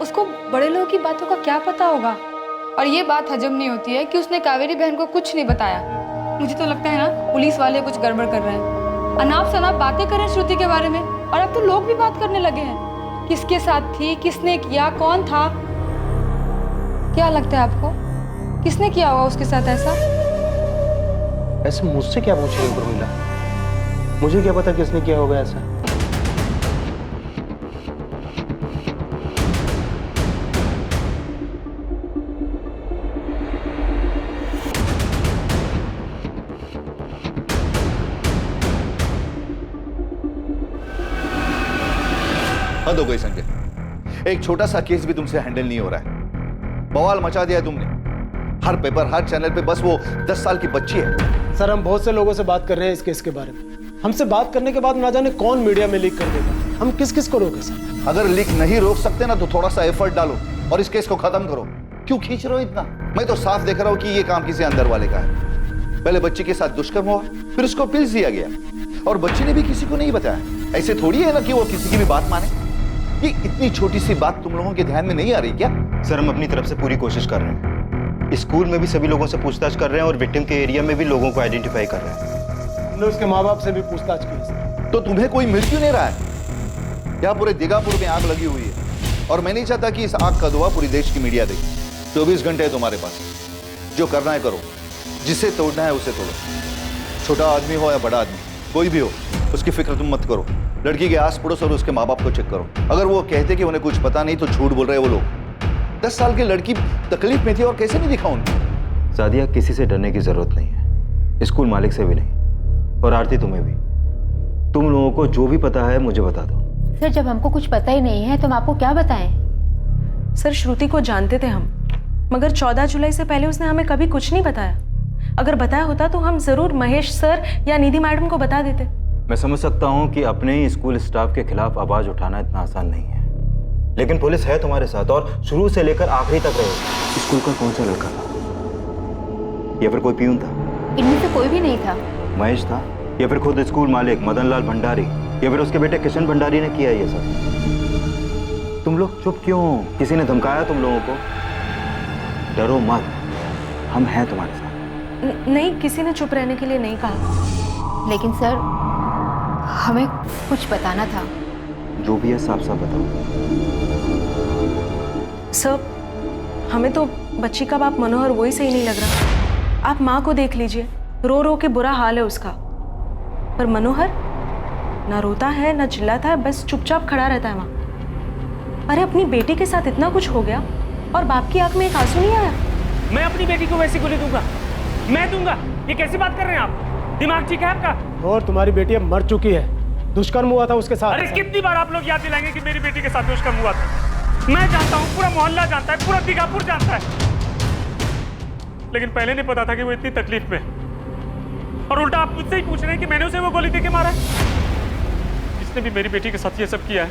उसको बड़े लोगों की बातों का क्या पता होगा। और ये बात हजम नहीं होती है कि उसने कावेरी बहन को कुछ नहीं बताया। मुझे तो लगता है ना पुलिस वाले कुछ गड़बड़ कर रहे हैं, अनाप शनाप बातें कर रहे हैं श्रुति के बारे में। और अब तो लोग भी बात करने लगे हैं, किसके साथ थी, किसने किया, कौन था। क्या लगता है आपको, किसने किया होगा उसके साथ ऐसा? ऐसे मुझसे क्या पूछ रही हो उर्मिला? मुझे क्या पता किसने किया होगा ऐसा। हद हो गई संजय, एक छोटा सा केस भी तुमसे हैंडल नहीं हो रहा है। बवाल मचा दिया है तुमने। हर पेपर, हर चैनल पे बस वो 10 साल की बच्ची है। सर, हम बहुत से लोगों से बात कर रहे हैं इस केस के बारे में। हमसे बात करने के बाद ना जाने कौन मीडिया में लीक कर देगा। हम किस किस को रोके सर? अगर लीक नहीं रोक सकते ना तो थोड़ा सा एफर्ट डालो और इस केस को खत्म करो। क्यों खींच रहे हो इतना? मैं तो साफ देख रहा हूं कि ये काम किसी अंदर वाले का है। पहले बच्ची के साथ दुष्कर्म हुआ, फिर उसको पिल्स दिया गया और बच्ची ने भी किसी को नहीं बताया। ऐसे थोड़ी है ना कि वो किसी की भी बात माने। ये इतनी छोटी सी बात तुम लोगों के ध्यान में नहीं आ रही क्या? सर, हम अपनी तरफ से पूरी कोशिश कर रहे हैं। स्कूल में भी सभी लोगों से पूछताछ कर रहे हैं और विक्टिम के एरिया में भी लोगों को आइडेंटिफाई कर रहे हैं। हमने उसके माँ बाप से भी पूछताछ की। तो तुम्हें कोई मिल क्यों नहीं रहा है? यहाँ पूरे दीघापुर में आग लगी हुई है और मैं नहीं चाहता कि इस आग का धुआं पूरी देश की मीडिया देखे। 24 घंटे है तुम्हारे पास, जो करना है करो, जिसे तोड़ना है उसे तोड़ो। छोटा आदमी हो या बड़ा आदमी, कोई भी हो, उसकी फिक्र तुम मत करो। लड़की के आस पड़ोस और उसके माँ बाप को चेक करो। अगर वो कहते कि उन्हें कुछ पता नहीं तो झूठ बोल रहे हैं वो लोग। 10 साल की लड़की तकलीफ में थी और कैसे नहीं दिखा उनको? सादिया, किसी से डरने की जरूरत नहीं है, स्कूल मालिक से भी नहीं, और आरती तुम्हें भी। तुम लोगों को जो भी पता है मुझे बता दो। सर, जब हमको कुछ पता ही नहीं है तो हम आपको क्या बताएं? सर, श्रुति को जानते थे हम, मगर 14 जुलाई से पहले उसने हमें कभी कुछ नहीं बताया। अगर बताया होता तो हम जरूर महेश सर या निधि मैडम को बता देते। मैं समझ सकता हूं कि अपने ही स्कूल स्टाफ के खिलाफ आवाज उठाना इतना आसान नहीं है, लेकिन पुलिस है तुम्हारे साथ और शुरू से लेकर आखिरी तक रहे। स्कूल का कौन सा लड़का था, या फिर कोई पियून था? इनमें से कोई भी नहीं था। महेश था, या फिर खुद स्कूल मालिक मदन लाल भंडारी, या फिर उसके बेटे किशन भंडारी ने किया ये सब? तुम लोग चुप क्यों? किसी ने धमकाया तुम लोगों को? डरो मत, हम हैं तुम्हारे साथ। नहीं, किसी ने चुप रहने के लिए नहीं कहा। लेकिन सर, हमें कुछ बताना था। जो भी है साफ साफ बताओ। सर, हमें तो बच्ची का बाप मनोहर वही सही नहीं लग रहा। आप माँ को देख लीजिए, रो रो के बुरा हाल है उसका। पर मनोहर ना रोता है ना चिल्लाता है, बस चुपचाप खड़ा रहता है वहाँ। अरे अपनी बेटी के साथ इतना कुछ हो गया और बाप की आंख में एक आंसू नहीं आया। मैं अपनी बेटी को वैसी गोली दूंगा? मैं दूंगा? ये कैसी बात कर रहे हैं आप? दिमाग ठीक है आपका? और तुम्हारी बेटी अब मर चुकी है, दुष्कर्म हुआ था उसके साथ। अरे कितनी बार आप लोग याद दिलाएंगे कि मेरी बेटी के साथ दुष्कर्म हुआ था? मैं जानता हूँ, पूरा मोहल्ला जानता है, पूरा दीघापुर जानता है, लेकिन पहले नहीं पता था कि वो इतनी तकलीफ में। और उल्टा आप मुझसे ही पूछ रहे हैं कि मैंने उसे वो गोली देके मारा है? जिसने भी मेरी बेटी के साथ ये सब किया है,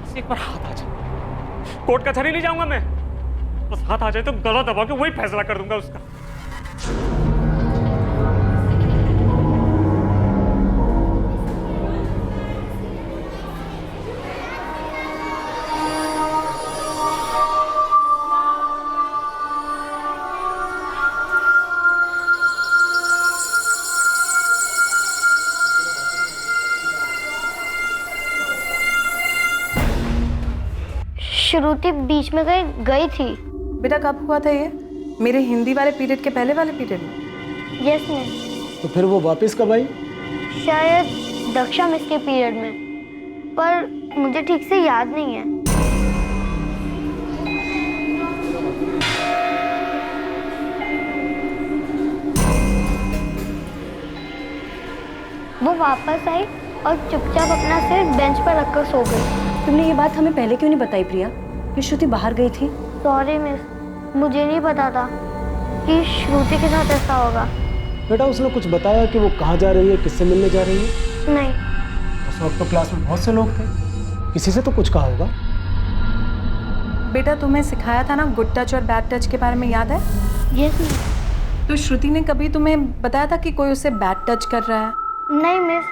बस एक बार हाथ आ जाए, कोर्ट कचहरी नहीं जाऊंगा मैं, बस हाथ आ जाए तो गला दबा के वही फैसला कर दूंगा उसका। श्रुति बीच में कहीं गई थी। बेटा कब हुआ था ये? मेरे हिंदी वाले पीरियड के पहले वाले पीरियड में? Yes miss. तो फिर वो वापस कब आई? शायद दक्षा मिस के पीरियड में, पर मुझे ठीक से याद नहीं है। वो वापस आई और चुपचाप अपना सिर बेंच पर रखकर सो गई। तुमने ये बात हमें पहले क्यों नहीं बताई प्रिया कि श्रुति बाहर गई थी? सॉरी मिस, मुझे नहीं पता था कि श्रुति के साथ ऐसा होगा। बेटा, उसने कुछ बताया कि वो कहाँ जा रही है, किससे मिलने जा रही है? नहीं। उस वक्त तो क्लास में बहुत से लोग थे, किसी से तो कुछ कहा होगा। बेटा, तुम्हें सिखाया था ना गुड टच और बैड टच के बारे में, याद है? Yes miss. तो श्रुति ने कभी तुम्हें बताया था कि कोई उससे बैड टच कर रहा है? नहीं मिस,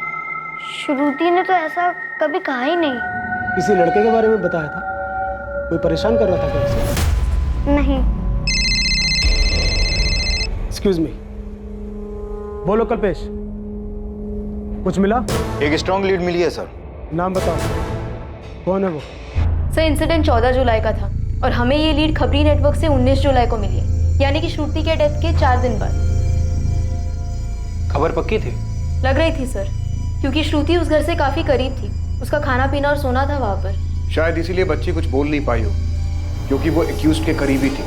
श्रुति ने तो ऐसा कभी कहा ही नहीं। किसी लड़के के बारे में बताया था? कोई परेशान कर रहा था क्या उसे? नहीं। एक्सक्यूज मी, बोलो कल्पेश, कुछ मिला? एक स्ट्रॉन्ग लीड मिली है सर। नाम बताओ, कौन है वो? सर इंसिडेंट 14 जुलाई का था और हमें ये लीड खबरी नेटवर्क से 19 जुलाई को मिली है, यानी कि श्रुति के डेथ के 4 दिन बाद। खबर पक्की थी? लग रही थी सर, क्योंकि श्रुति उस घर से काफी करीब थी, उसका खाना पीना और सोना था वहां पर। शायद इसीलिए बच्ची कुछ बोल नहीं पाई हो, क्योंकि वो एक्यूज्ड के करीबी थी।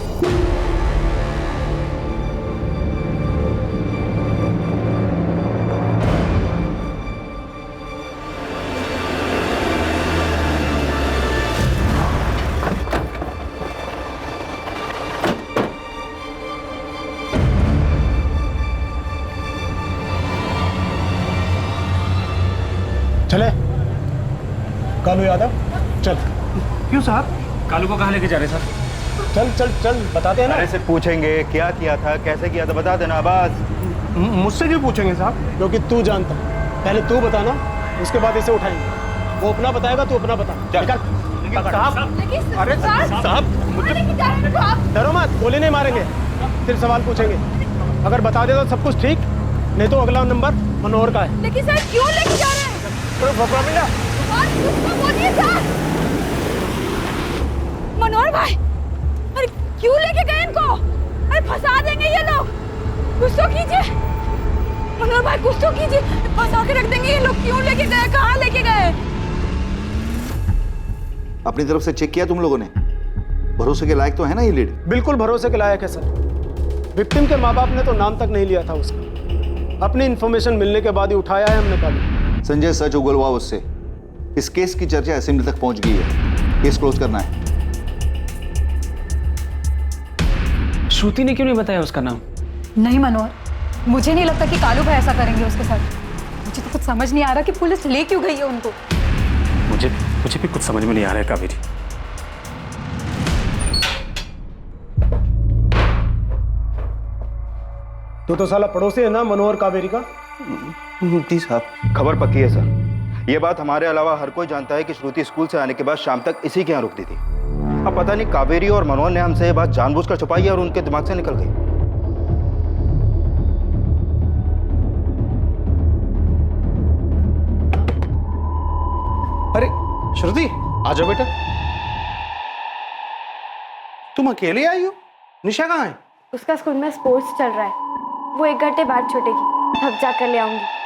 चले कालू यादव, चल। क्यों साहब? कालू को कहाँ लेके जा रहे साहब? चल चल चल, बताते हैं ना। अरे से पूछेंगे क्या किया था, कैसे किया था, बता देना अब्बास। मुझसे क्यों पूछेंगे साहब? क्योंकि तू जानता है। पहले तू बताना, उसके बाद इसे उठाएंगे। वो अपना बताएगा, तू अपना बता। चल। अरे साहब, डरो मत, गोली नहीं मारेंगे, सिर्फ सवाल पूछेंगे। अगर बता दे तो सब कुछ ठीक, नहीं तो अगला नंबर मनोहर का है। लेकिन सर क्यों लेके जा रहे हैं? मनोहर भाई, अरे क्यों लेके गए इनको? अरे फंसा देंगे ये लोग, कुछ तो कीजिए। मनोहर भाई कुछ तो कीजिए, फंसा के रख देंगे ये लोग। क्यों लेके गए, कहाँ लेके गए? अपनी तरफ से चेक किया तुम लोगों ने? भरोसे के लायक तो है ना ये लीड? बिल्कुल भरोसे के लायक है सर। विक्टिम के माँ बाप ने तो नाम तक नहीं लिया था उसका, अपनी इंफॉर्मेशन मिलने के बाद ही उठाया है हमने कालू। संजय, सच उगलवाओ उससे। इस केस की चर्चा असेंबली तक पहुंच गई है, केस क्लोज करना है। श्रुति ने क्यों नहीं बताया उसका नाम? नहीं मनोहर, मुझे नहीं लगता कि कालू भाई ऐसा करेंगे उसके साथ। मुझे तो कुछ समझ नहीं आ रहा कि पुलिस ले क्यों गई है उनको। मुझे भी कुछ समझ में नहीं आ रहा है कावेरी। तो साला पड़ोसी है ना मनोहर कावेरी का? जी साहब, खबर पक्की है सर। ये बात हमारे अलावा हर कोई जानता है कि श्रुति स्कूल से आने के बाद शाम तक इसी के यहाँ रुकती थी। अब पता नहीं कावेरी और मनोहर ने हमसे ये बात जानबूझकर छुपाई है और उनके दिमाग से निकल गई। अरे श्रुति, आ जाओ बेटा। तुम अकेले आई हो? निशा कहाँ है? उसका स्कूल में स्पोर्ट्स चल रहा है, वो 1 घंटे बाद छूटेगी, तब जाकर ले आऊंगी।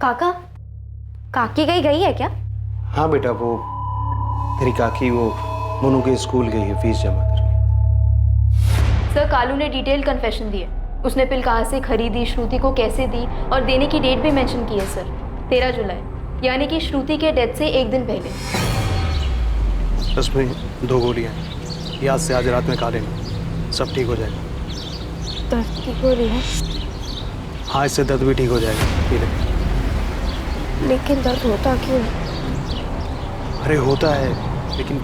काका, काकी कहीं गई है क्या? हाँ बेटा, वो तेरी काकी वो मोनू के स्कूल गई है फीस जमा करने। सर कालू ने डिटेल कन्फेशन दी है। उसने पिल कहाँ से खरीदी, श्रुति को कैसे दी और देने की डेट भी मेंशन की है सर, 13 जुलाई, यानी कि श्रुति के डेथ से 1 दिन पहले। इसमें 2 गोलियां हैं, ये आज से आज रात में खा लेना, सब ठीक हो जाएगा। दर्द की गोली है? हाँ, इससे दर्द भी ठीक हो जाएगा, पी ले। लेकिन दर्द होता क्यों है? अरे होता है, लेकिन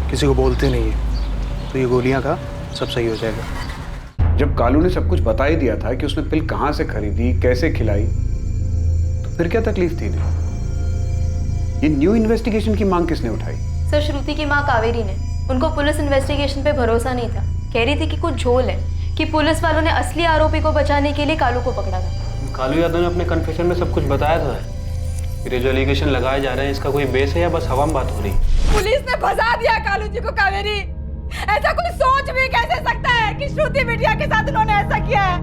किसी को बोलते नहीं है, तो ये गोलियां खा, सब सही हो जाएगा। जब कालू ने सब कुछ बता ही दिया था कि उसने पिल कहाँ से खरीदी, कैसे खिलाई, तो फिर क्या तकलीफ थी इन्हें? ये न्यू इन्वेस्टिगेशन की मांग किसने उठाई? सर श्रुति की माँ कावेरी ने। उनको पुलिस इन्वेस्टिगेशन पे भरोसा नहीं था, कह रही थी कि कुछ झोल है, कि पुलिस वालों ने असली आरोपी को बचाने के लिए कालू को पकड़ा था। कालू यादव ने अपने कन्फेशन में सब कुछ बताया तो है। फिर ये जो एलिगेशन लगाए जा रहे हैं, इसका कोई बेस है या बस हवा में बात हो रही? पुलिस ने फंसा दिया कालू जी को। कावेरी, ऐसा कोई सोच भी कैसे सकता है कि श्रुति बिटिया के साथ उन्होंने ऐसा किया है?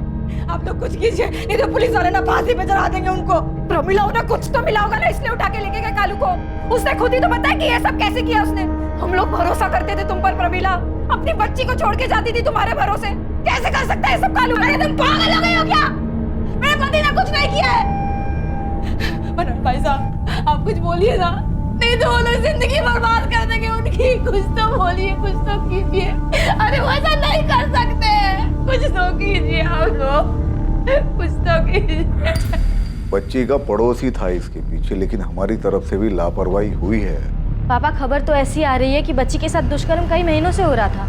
आप लोग कुछ कीजिए, नहीं तो पुलिस वाले ना फांसी पे चढ़ा देंगे उनको। प्रमिला उन्हें कुछ तो मिला होगा ना, इसलिए उठा के लेके गए कालू को। उसने खुद ही तो बताया कि ये सब कैसे किया उसने। हम लोग भरोसा करते थे तुम पर प्रमिला, अपनी बच्ची को छोड़ के जाती थी तुम्हारे भरोसे। कैसे कर सकता है सब कालू? अरे तुम पागल हो गए हो क्या? मेरे पति ने कुछ नहीं किया है। मनोहर भाई साहब, आप कुछ बोलिए ना, नहीं तो वो लोग जिंदगी बर्बाद कर देंगे उनकी। कुछ तो बोलिए, कुछ तो कीजिए। अरे वो ऐसा नहीं कर सकते, कुछ तो कीजिए आप लोग, कुछ तो कीजिए। बच्ची का पड़ोसी था इसके पीछे, लेकिन हमारी तरफ से भी लापरवाही हुई है। पापा, खबर तो ऐसी आ रही है कि बच्ची के साथ दुष्कर्म कई महीनों से हो रहा था।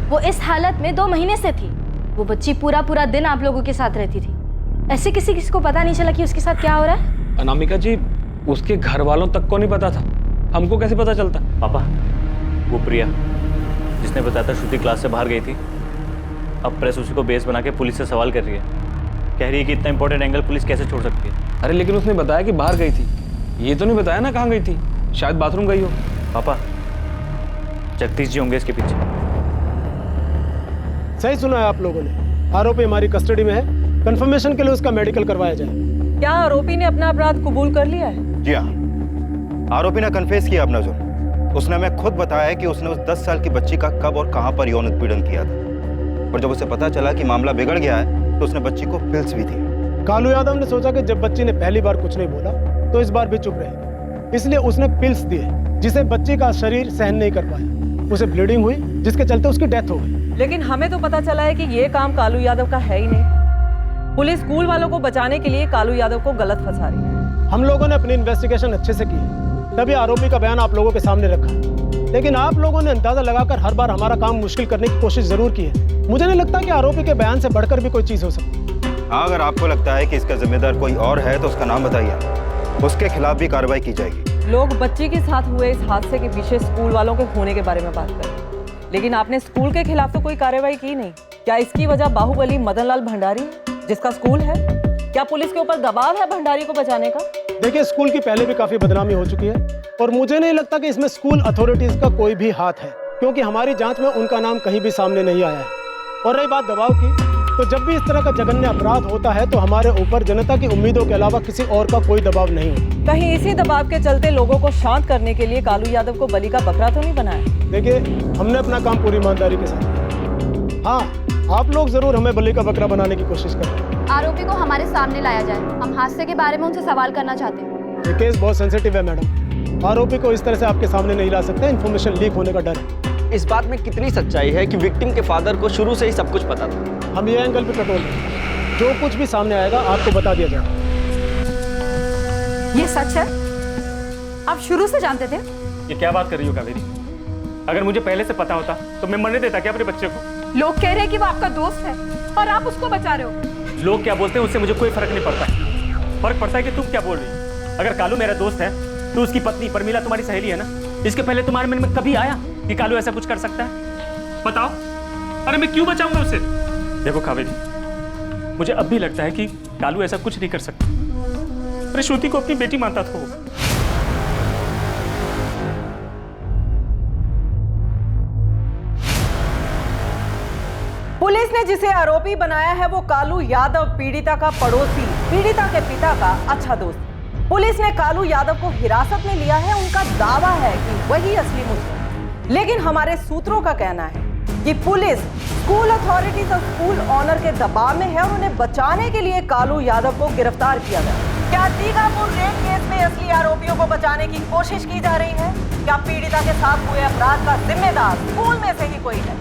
वो इस हालत में 2 महीने से थी। वो बच्ची पूरा दिन आप लोगों के साथ रहती थी। ऐसे किसी को पता नहीं चला कि उसके साथ क्या हो रहा है? अनामिका जी, उसके घर वालों तक को नहीं पता था, हमको कैसे पता चलता? पापा, वो प्रिया जिसने बताया था श्रुति क्लास से बाहर गई थी, अब प्रेस उसी को बेस बना के पुलिस से सवाल कर रही है। कह रही है कि इतना इंपॉर्टेंट एंगल पुलिस कैसे छोड़ सकती है। अरे लेकिन उसने बताया कि बाहर गई थी, ये तो नहीं बताया ना कहाँ गई थी। शायद बाथरूम गई हो। पापा, जगदीश जी होंगे इसके पीछे। सही सुना है आप लोगों ने। आरोपी हमारी कस्टडी में है। कंफर्मेशन के लिए उसका मेडिकल करवाया जाए। क्या आरोपी ने अपना अपराध कबूल कर लिया है? जी हाँ, आरोपी ने कन्फेस किया अपना जुर्म। उसने हमें खुद बताया है कि उसने उस 10 साल की बच्ची का कब और कहां पर यौन उत्पीड़न किया था। और जब उसे पता चला कि मामला बिगड़ गया है तो उसने बच्ची को पिल्स भी दी। कालू यादव ने सोचा कि जब बच्ची ने पहली बार कुछ नहीं बोला तो इस बार भी चुप रहे, इसलिए उसने पिल्स दिए, जिसे बच्ची का शरीर सहन नहीं कर पाया। उसे ब्लीडिंग हुई, जिसके चलते उसकी डेथ हो गई। लेकिन हमें तो पता चला है कि ये काम कालू यादव का है ही नहीं। पुलिस स्कूल वालों को बचाने के लिए कालू यादव को गलत फंसा रही है। हम लोगों ने अपनी इन्वेस्टिगेशन अच्छे से की है, तभी आरोपी का बयान आप लोगों के सामने रखा। लेकिन आप लोगों ने अंदाजा लगाकर हर बार हमारा काम मुश्किल करने की कोशिश जरूर की है। मुझे नहीं लगता कि आरोपी के बयान से बढ़कर भी कोई चीज हो सकती है। हाँ, अगर आपको लगता है कि इसका जिम्मेदार कोई और है तो उसका नाम बताइए, उसके खिलाफ भी कार्रवाई की जाएगी। लोग बच्ची के साथ हुए इस हादसे के पीछे स्कूल वालों के होने के बारे में बात कर रहे हैं, लेकिन आपने स्कूल के खिलाफ तो कोई कार्रवाई की नहीं। क्या इसकी वजह बाहुबली मदनलाल भंडारी जिसका स्कूल है? क्या पुलिस के ऊपर दबाव है भंडारी को बचाने का? देखिए, स्कूल की पहले भी काफी बदनामी हो चुकी है और मुझे नहीं लगता कि इसमें स्कूल अथॉरिटीज का कोई भी हाथ है, क्योंकि हमारी जांच में उनका नाम कहीं भी सामने नहीं आया है। और रही बात दबाव की, तो जब भी इस तरह का जघन्य अपराध होता है तो हमारे ऊपर जनता की उम्मीदों के अलावा किसी और का कोई दबाव नहीं होता। कहीं इसी दबाव के चलते लोगों को शांत करने के लिए कालू यादव को बलि का बकरा तो नहीं बनाया? देखिए, हमने अपना काम पूरी ईमानदारी के साथ किया। हाँ, आप लोग जरूर हमें बलि का बकरा बनाने की कोशिश कर रहे हैं। आरोपी को हमारे सामने लाया जाए। हम हादसे के बारे में उनसे सवाल करना चाहते हैं। ये केस बहुत सेंसिटिव है मैडम। आरोपी को इस तरह से आपके सामने नहीं ला सकते, इन्फॉर्मेशन लीक होने का डर है। इस बात में कितनी सच्चाई है कि विक्टिम के फादर को शुरू से ही सब कुछ पता था? हम ये एंगल पे पेट्रोल देंगे। जो कुछ भी सामने आएगा आपको बता दिया जाएगा। ये सच है? आप शुरू से जानते थे? ये क्या बात कर रही हो कावेरी? अगर मुझे पहले से पता होता तो मैं मरने देता क्या अपने बच्चे को? लोग कह रहे हैं कि वो आपका दोस्त है और आप उसको बचा रहे हो। लोग क्या बोलते हैं उससे मुझे कोई फर्क नहीं पड़ता। फर्क पड़ता है कि तुम क्या बोल रही हो। अगर कालू मेरा दोस्त है तो उसकी पत्नी परमिला तुम्हारी सहेली है ना? इसके पहले तुम्हारे मन में कभी आया कि कालू ऐसा कुछ कर सकता है? बताओ। अरे मैं क्यों बचाऊंगा उसे? देखो कावेरी, मुझे अब भी लगता है कि कालू ऐसा कुछ नहीं कर सकता। अरे श्रुति को अपनी बेटी मानता था वो। पुलिस ने जिसे आरोपी बनाया है वो कालू यादव, पीड़िता का पड़ोसी, पीड़िता के पिता का अच्छा दोस्त। पुलिस ने कालू यादव को हिरासत में लिया है। उनका दावा है कि वही असली मुजरिम, लेकिन हमारे सूत्रों का कहना है कि पुलिस स्कूल अथॉरिटीज और स्कूल ऑनर के दबाव में है और उन्हें बचाने के लिए कालू यादव को गिरफ्तार किया गया। क्या दीघापुर रेप केस में असली आरोपियों को बचाने की कोशिश की जा रही है? क्या पीड़िता के साथ हुए अपराध का जिम्मेदार स्कूल में से ही कोई है?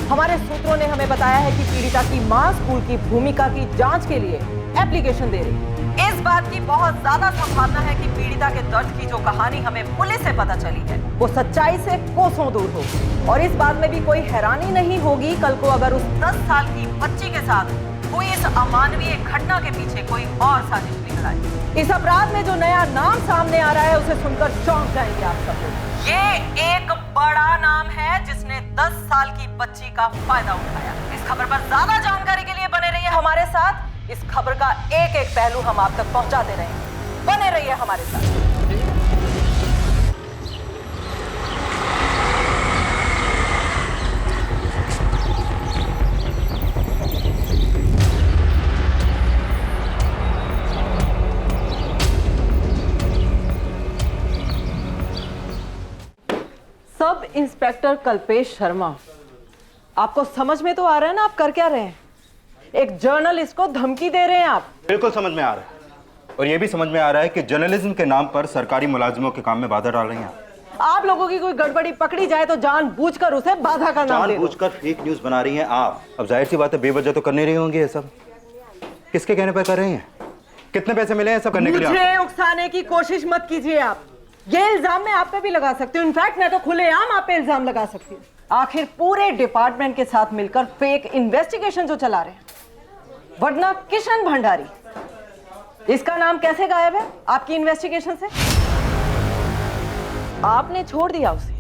हमारे सूत्रों ने हमें बताया है कि पीड़िता की मां स्कूल की भूमिका की जांच के लिए एप्लीकेशन दे रही है। इस बात की बहुत ज्यादा संभावना है कि पीड़िता के दर्द की जो कहानी हमें पुलिस से पता चली है वो सच्चाई से कोसों दूर होगी। और इस बात में भी कोई हैरानी नहीं होगी कल को अगर उस 10 साल की बच्ची के साथ हुई इस अमानवीय घटना के पीछे कोई और साजिश निकल आए। इस अपराध में जो नया नाम सामने आ रहा है उसे सुनकर चौंक जाएंगे आप सब लोग। ये एक बड़ा नाम है जिसने 10 साल की बच्ची का फायदा उठाया। इस खबर पर ज्यादा जानकारी के लिए बने रहिए हमारे साथ। इस खबर का एक एक पहलू हम आप तक पहुंचाते रहेंगे। बने रहिए हमारे साथ। सब इंस्पेक्टर कल्पेश शर्मा, आपको समझ में तो आ रहा है ना आप कर क्या रहे हैं? एक जर्नलिस्ट को धमकी दे रहे हैं आप। बिल्कुल समझ में आ रहा है और ये भी समझ में आ रहा है कि जर्नलिज्म के नाम पर सरकारी मुलाजिमों के काम में बाधा डाल रही हैं आप। लोगों की कोई गड़बड़ी पकड़ी जाए तो जानबूझकर उसे बाधा का नाम दे दो। जानबूझकर फेक न्यूज बना रही हैं आप। अब जाहिर सी बात है बेवजह तो कर नहीं रही होंगी ये सब। किसके कहने पर कर रही हैं? कितने पैसे मिले हैं सब करने के लिए? मुझे उकसाने की कोशिश मत कीजिए आप। ये इल्जाम मैं आप पे भी लगा सकती हूँ। इनफैक्ट मैं तो खुलेआम आप पे इल्जाम लगा सकती हूँ। आखिर पूरे डिपार्टमेंट के साथ मिलकर फेक इन्वेस्टिगेशन जो चला रहे हैं, वरना किशन भंडारी, इसका नाम कैसे गायब है आपकी इन्वेस्टिगेशन से? आपने छोड़ दिया उसे,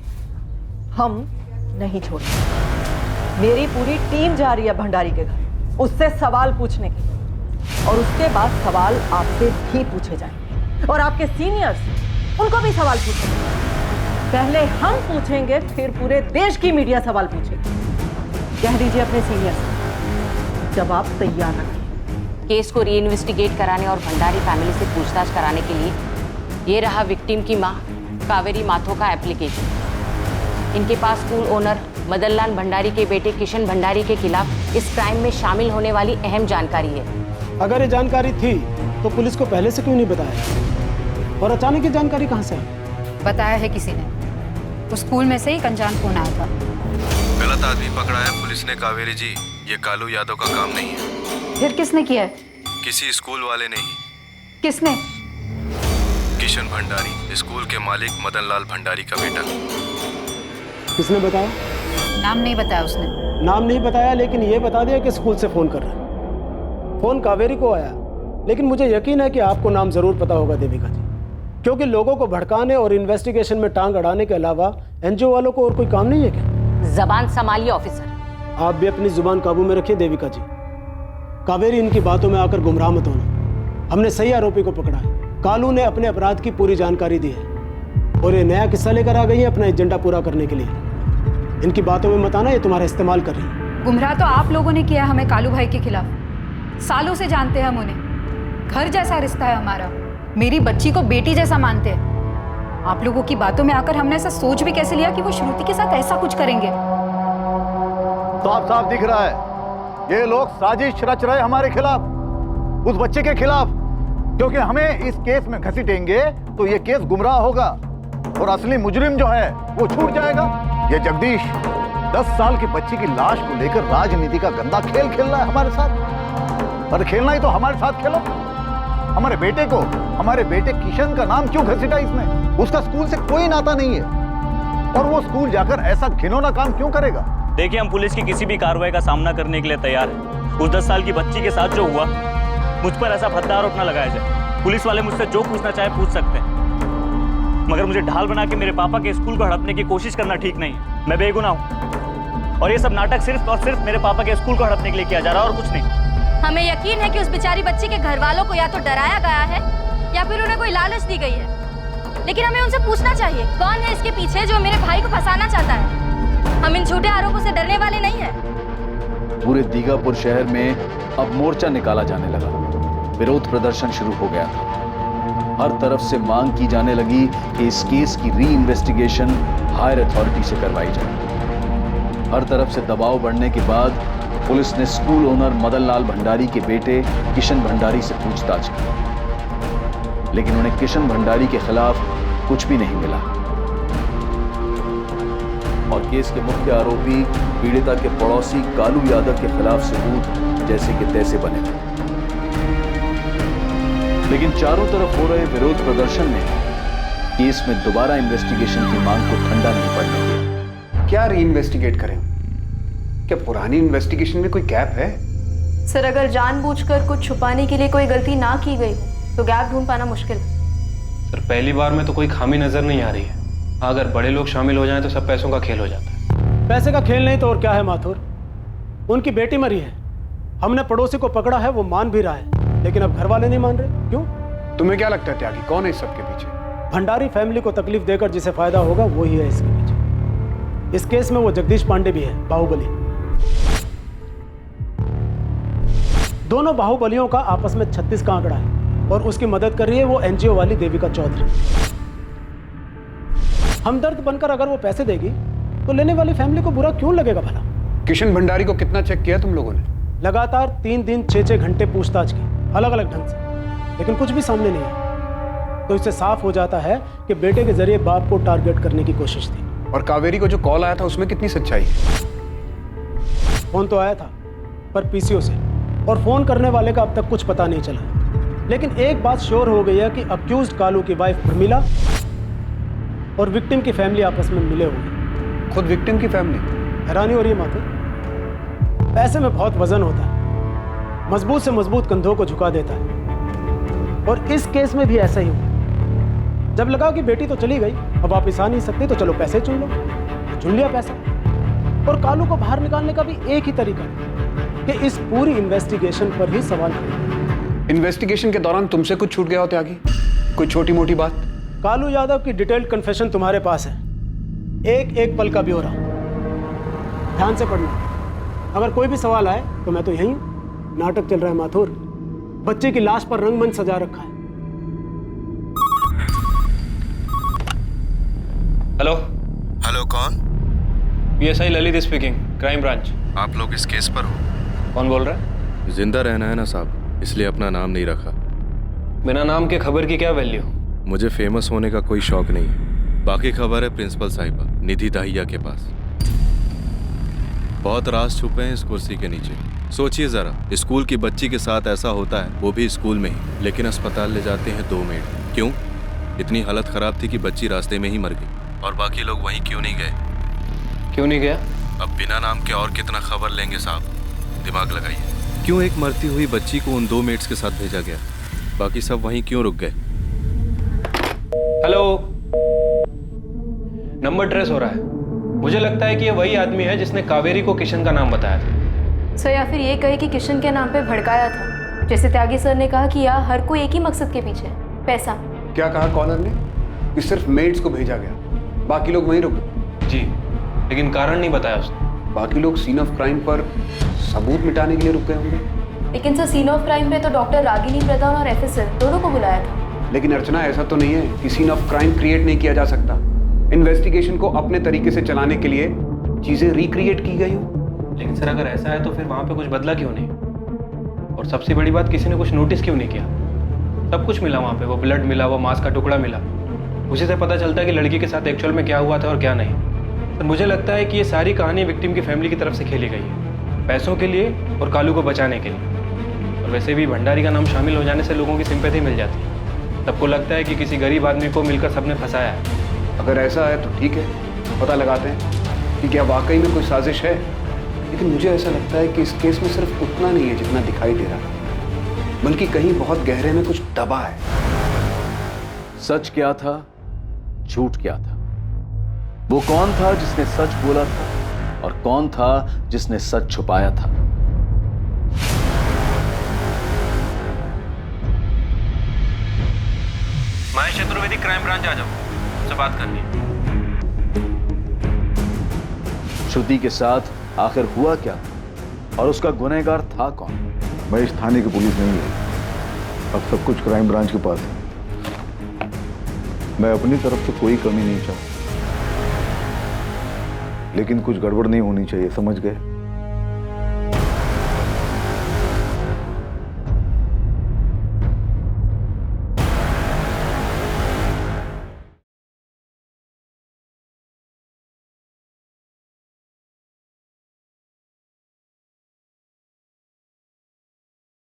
हम नहीं छोड़े। मेरी पूरी टीम जा रही है भंडारी के घर उससे सवाल पूछने के लिए, और उसके बाद सवाल आपसे भी पूछे जाएंगे और आपके सीनियर्स उनको भी सवाल पूछेंगे। पहले हम पूछेंगे, फिर पूरे देश की मीडिया सवाल पूछेगी। कह दीजिए अपने सीनियर्स जब आप तैयार रखें। केस को री इन्वेस्टिगेट कराने और भंडारी फैमिली से पूछताछ कराने के लिए ये रहा विक्टिम की मां कावेरी माथुर का एप्लीकेशन। इनके पास स्कूल ओनर मदन लाल भंडारी के बेटे किशन भंडारी के खिलाफ इस क्राइम में शामिल होने वाली अहम जानकारी है। अगर ये जानकारी थी तो पुलिस को पहले से क्यों नहीं बताया, और अचानक ये जानकारी कहां से आई? बताया है किसी ने, उस स्कूल में से ही अनजान फोन आया था। गलत आदमी पकड़ा है पुलिस ने कावेरी जी, ये कालू यादव का काम नहीं है। फिर किसने किया है? किसी स्कूल वाले ने ही। किसने? किशन भंडारी, स्कूल के मालिक मदन लाल भंडारी का बेटा। किसने बताया? नाम नहीं बताया उसने। नाम नहीं बताया, लेकिन ये बता दिया कि स्कूल से फोन कर रहा है। फोन कावेरी को आया, लेकिन मुझे यकीन है कि आपको नाम जरूर पता होगा देविका जी, क्योंकि लोगों को भड़काने और इन्वेस्टिगेशन में टांग अड़ाने के अलावा एनजीओ वालों को और कोई काम नहीं है क्या? जबान संभालिए ऑफिसर। आप भी अपनी जुबान काबू में रखिए देविका जी। कावेरी, इनकी बातों में आकर गुमराह मत होना। हमने सही आरोपी को पकड़ा है। कालू ने अपने अपराध की पूरी जानकारी दी है और ये नया किस्सा लेकर आ गई है अपना एजेंडा पूरा करने के लिए। इनकी बातों में मत आना, ये तुम्हारा इस्तेमाल कर रही है। गुमराह तो आप लोगों ने किया हमें कालू भाई के खिलाफ। सालों से जानते हैं हम उन्हें, घर जैसा रिश्ता है हमारा, मेरी बच्ची को बेटी जैसा मानते हैं। आप लोगों की बातों में आकर हमने ऐसा सोच भी कैसे लिया कि वो श्रुति के साथ ऐसा कुछ करेंगे? साफ साफ दिख रहा है ये लोग साजिश रच रहे हमारे खिलाफ, उस बच्चे के खिलाफ, क्योंकि हमें इस केस में घसीटेंगे तो ये केस गुमराह होगा और असली मुजरिम जो है वो छूट जाएगा। ये जगदीश 10 साल की बच्ची की लाश को लेकर राजनीति का गंदा खेल खेल रहा है हमारे साथ। और खेलना ही तो हमारे साथ खेलो। हमारे बेटे को, हमारे बेटे किशन का नाम क्यों घसीटा इसने? उसका स्कूल से कोई नाता नहीं है और वो स्कूल जाकर ऐसा घिनौना काम क्यों करेगा? देखिए, हम पुलिस की किसी भी कार्रवाई का सामना करने के लिए तैयार हैं। उस 10 साल की बच्ची के साथ जो हुआ, मुझ पर ऐसा भद्दा आरोप न लगाया जाए। पुलिस वाले मुझसे जो पूछना चाहे पूछ सकते हैं, मगर मुझे ढाल बना के मेरे पापा के स्कूल को हड़पने की कोशिश करना ठीक नहीं है। मैं बेगुनाह हूँ और ये सब नाटक सिर्फ और सिर्फ मेरे पापा के स्कूल को हड़पने के लिए किया जा रहा है और कुछ नहीं। हमें यकीन है कि उस बेचारी बच्ची के घर वालों को या तो डराया गया है या फिर उन्हें कोई लालच दी गई है, लेकिन हमें उनसे पूछना चाहिए कौन है इसके पीछे जो मेरे भाई को फंसाना चाहता है। हम इन झूठे आरोपों से डरने वाले नहीं हैं। पूरे दीगापुर शहर में अब मोर्चा निकाला जाने लगा। विरोध प्रदर्शन शुरू हो गया था। हर तरफ से मांग की जाने लगी कि इस केस की री इन्वेस्टिगेशन हायर अथॉरिटी से करवाई जाए। हर तरफ से दबाव बढ़ने के बाद पुलिस ने स्कूल ओनर मदन लाल भंडारी के बेटे किशन भंडारी से पूछताछ की, लेकिन उन्हें किशन भंडारी के खिलाफ कुछ भी नहीं मिला और केस के मुख्य आरोपी पीड़िता के पड़ोसी कालू यादव के खिलाफ सबूत जैसे कि तैसे बने थे। लेकिन चारों तरफ हो रहे विरोध प्रदर्शन ने केस में दोबारा इन्वेस्टिगेशन की मांग को ठंडा नहीं पड़ने दिया। क्या री इन्वेस्टिगेट करें? क्या पुरानी इन्वेस्टिगेशन में कोई गैप है? सर, अगर जानबूझकर कुछ छुपाने के लिए कोई गलती ना की गई तो गैप ढूंढ पाना मुश्किल है। सर, पहली बार में तो कोई खामी नजर नहीं आ रही है। अगर बड़े लोग शामिल हो जाएं तो सब पैसों का खेल हो जाता है। पैसे का खेल नहीं तो और क्या है माथुर? उनकी बेटी मरी है, हमने पड़ोसी को पकड़ा है, वो मान भी रहा है, लेकिन अब घर वाले नहीं मान रहे। क्यों? तुम्हें क्या लगता है त्यागी, कौन है इस सब के पीछे? भंडारी फैमिली को तकलीफ देकर जिसे फायदा होगा वो ही है इसके पीछे। इस केस में वो जगदीश पांडे भी है, बाहुबली। दोनों बाहुबलियों का आपस में 36 का आंकड़ा है और उसकी मदद कर रही है वो एनजीओ वाली देविका चौधरी। हमदर्द बनकर अगर वो पैसे देगी तो लेने वाली फैमिली को बुरा क्यों लगेगा भला? किशन भंडारी को कितना चेक किया तुम लोगों ने? लगातार 3 दिन 6-6 घंटे पूछताछ की, अलग अलग ढंग से, लेकिन कुछ भी सामने नहीं आया। तो इससे साफ हो जाता है कि बेटे के जरिए बाप को टारगेट करने की कोशिश थी। और कावेरी को जो कॉल आया था उसमें कितनी सच्चाई है? फोन तो आया था पर पीसीओ से, और फोन करने वाले का अब तक कुछ पता नहीं चला। लेकिन एक बात श्योर हो गई है कि अक्यूज्ड कालू की वाइफ प्रमिला और विक्टिम की फैमिली आपस में मिले हुए। खुद विक्टिम की फैमिली? हैरानी हो रही है माथुर? पैसे में बहुत वजन होता है, मजबूत से मजबूत कंधों को झुका देता है, और इस केस में भी ऐसा ही हुआ। जब लगा कि बेटी तो चली गई, अब वापिस आ नहीं सकती, तो चलो पैसे चुन लो, तो चुन लिया पैसा। और कालू को बाहर निकालने का भी एक ही तरीका है कि इस पूरी इन्वेस्टिगेशन पर ही सवाल करें। इन्वेस्टिगेशन के दौरान तुमसे कुछ छूट गया हो त्यागी? कोई छोटी मोटी बात? कालू यादव की डिटेल्ड कन्फेशन तुम्हारे पास है, एक एक पल का ब्यौरा। ध्यान से पढ़ना, अगर कोई भी सवाल आए तो मैं तो यहीं हूं। नाटक चल रहा है माथुर, बच्चे की लाश पर रंगमंच सजा रखा है। हेलो। हेलो, कौन? PSI Lalit speaking, crime branch. आप लोग इस केस पर हो? कौन बोल रहा है? जिंदा रहना है ना साहब, इसलिए अपना नाम नहीं रखा। बिना नाम के खबर की क्या वैल्यू? मुझे फेमस होने का कोई शौक नहीं है। बाकी खबर है प्रिंसिपल साहिबा निधि दाहिया के पास। बहुत राज छुपे हैं इस कुर्सी के नीचे। सोचिए जरा, स्कूल की बच्ची के साथ ऐसा होता है, वो भी स्कूल में ही, लेकिन अस्पताल ले जाते हैं 2 मेड। क्यों? इतनी हालत खराब थी कि बच्ची रास्ते में ही मर गई। और बाकी लोग वहीं क्यों नहीं गए? क्यों नहीं गया? अब बिना नाम के और कितना खबर लेंगे साहब, दिमाग लगाइए। क्यों एक मरती हुई बच्ची को उन 2 मेड्स के साथ भेजा गया? बाकी सब वहीं क्यों रुक गए? हेलो, नंबर ट्रेस हो रहा है। मुझे लगता है कि ये वही आदमी है जिसने कावेरी को किशन का नाम बताया था। सर, या फिर ये कहे कि किशन के नाम पे भड़काया था। जैसे त्यागी सर ने कहा कि यहाँ हर कोई एक ही मकसद के पीछे है, पैसा। क्या कहा कॉलर ने? कि सिर्फ मेड्स को भेजा गया, बाकी लोग वहीं रुक गए? जी, लेकिन कारण नहीं बताया उसने। बाकी लोग सीन ऑफ क्राइम पर सबूत मिटाने के लिए रुक गए होंगे। लेकिन सर, सीन ऑफ क्राइम पे तो डॉक्टर रागिनी प्रधान और एफएसएल दोनों को बुलाया था। लेकिन अर्चना, ऐसा तो नहीं है कि सीन ऑफ क्राइम क्रिएट नहीं किया जा सकता। इन्वेस्टिगेशन को अपने तरीके से चलाने के लिए चीजें रिक्रिएट की गई हो। लेकिन सर, अगर ऐसा है तो फिर वहां पे कुछ बदला क्यों नहीं? और सबसे बड़ी बात, किसी ने कुछ नोटिस क्यों नहीं किया? सब कुछ मिला वहां पे, वो ब्लड मिला, वो मांस का टुकड़ा मिला। उसी से पता चलता है कि लड़की के साथ एक्चुअल में क्या हुआ था और क्या नहीं। तो मुझे लगता है कि ये सारी कहानी विक्टिम की फैमिली की तरफ से खेली गई है, पैसों के लिए और कालू को बचाने के लिए। और वैसे भी भंडारी का नाम शामिल हो जाने से लोगों की सिंपैथी मिल जाती है। सबको लगता है कि किसी गरीब आदमी को मिलकर सबने फंसाया है। अगर ऐसा है तो ठीक है, पता लगाते हैं कि क्या वाकई में कोई साजिश है। लेकिन मुझे ऐसा लगता है कि इस केस में सिर्फ उतना नहीं है जितना दिखाई दे रहा है, बल्कि कहीं बहुत गहरे में कुछ दबा है। सच क्या था, झूठ क्या था? वो कौन था जिसने सच बोला था और कौन था जिसने सच छुपाया था? महेश चतुर्वेदी, क्राइम ब्रांच आ जाओ, मुझसे बात करनी है। श्रुति के साथ आखिर हुआ क्या और उसका गुनहगार था कौन? महेश, थाने की पुलिस नहीं है, अब सब कुछ क्राइम ब्रांच के पास है। मैं अपनी तरफ से कोई कमी नहीं चाहता, लेकिन कुछ गड़बड़ नहीं होनी चाहिए, समझ गए?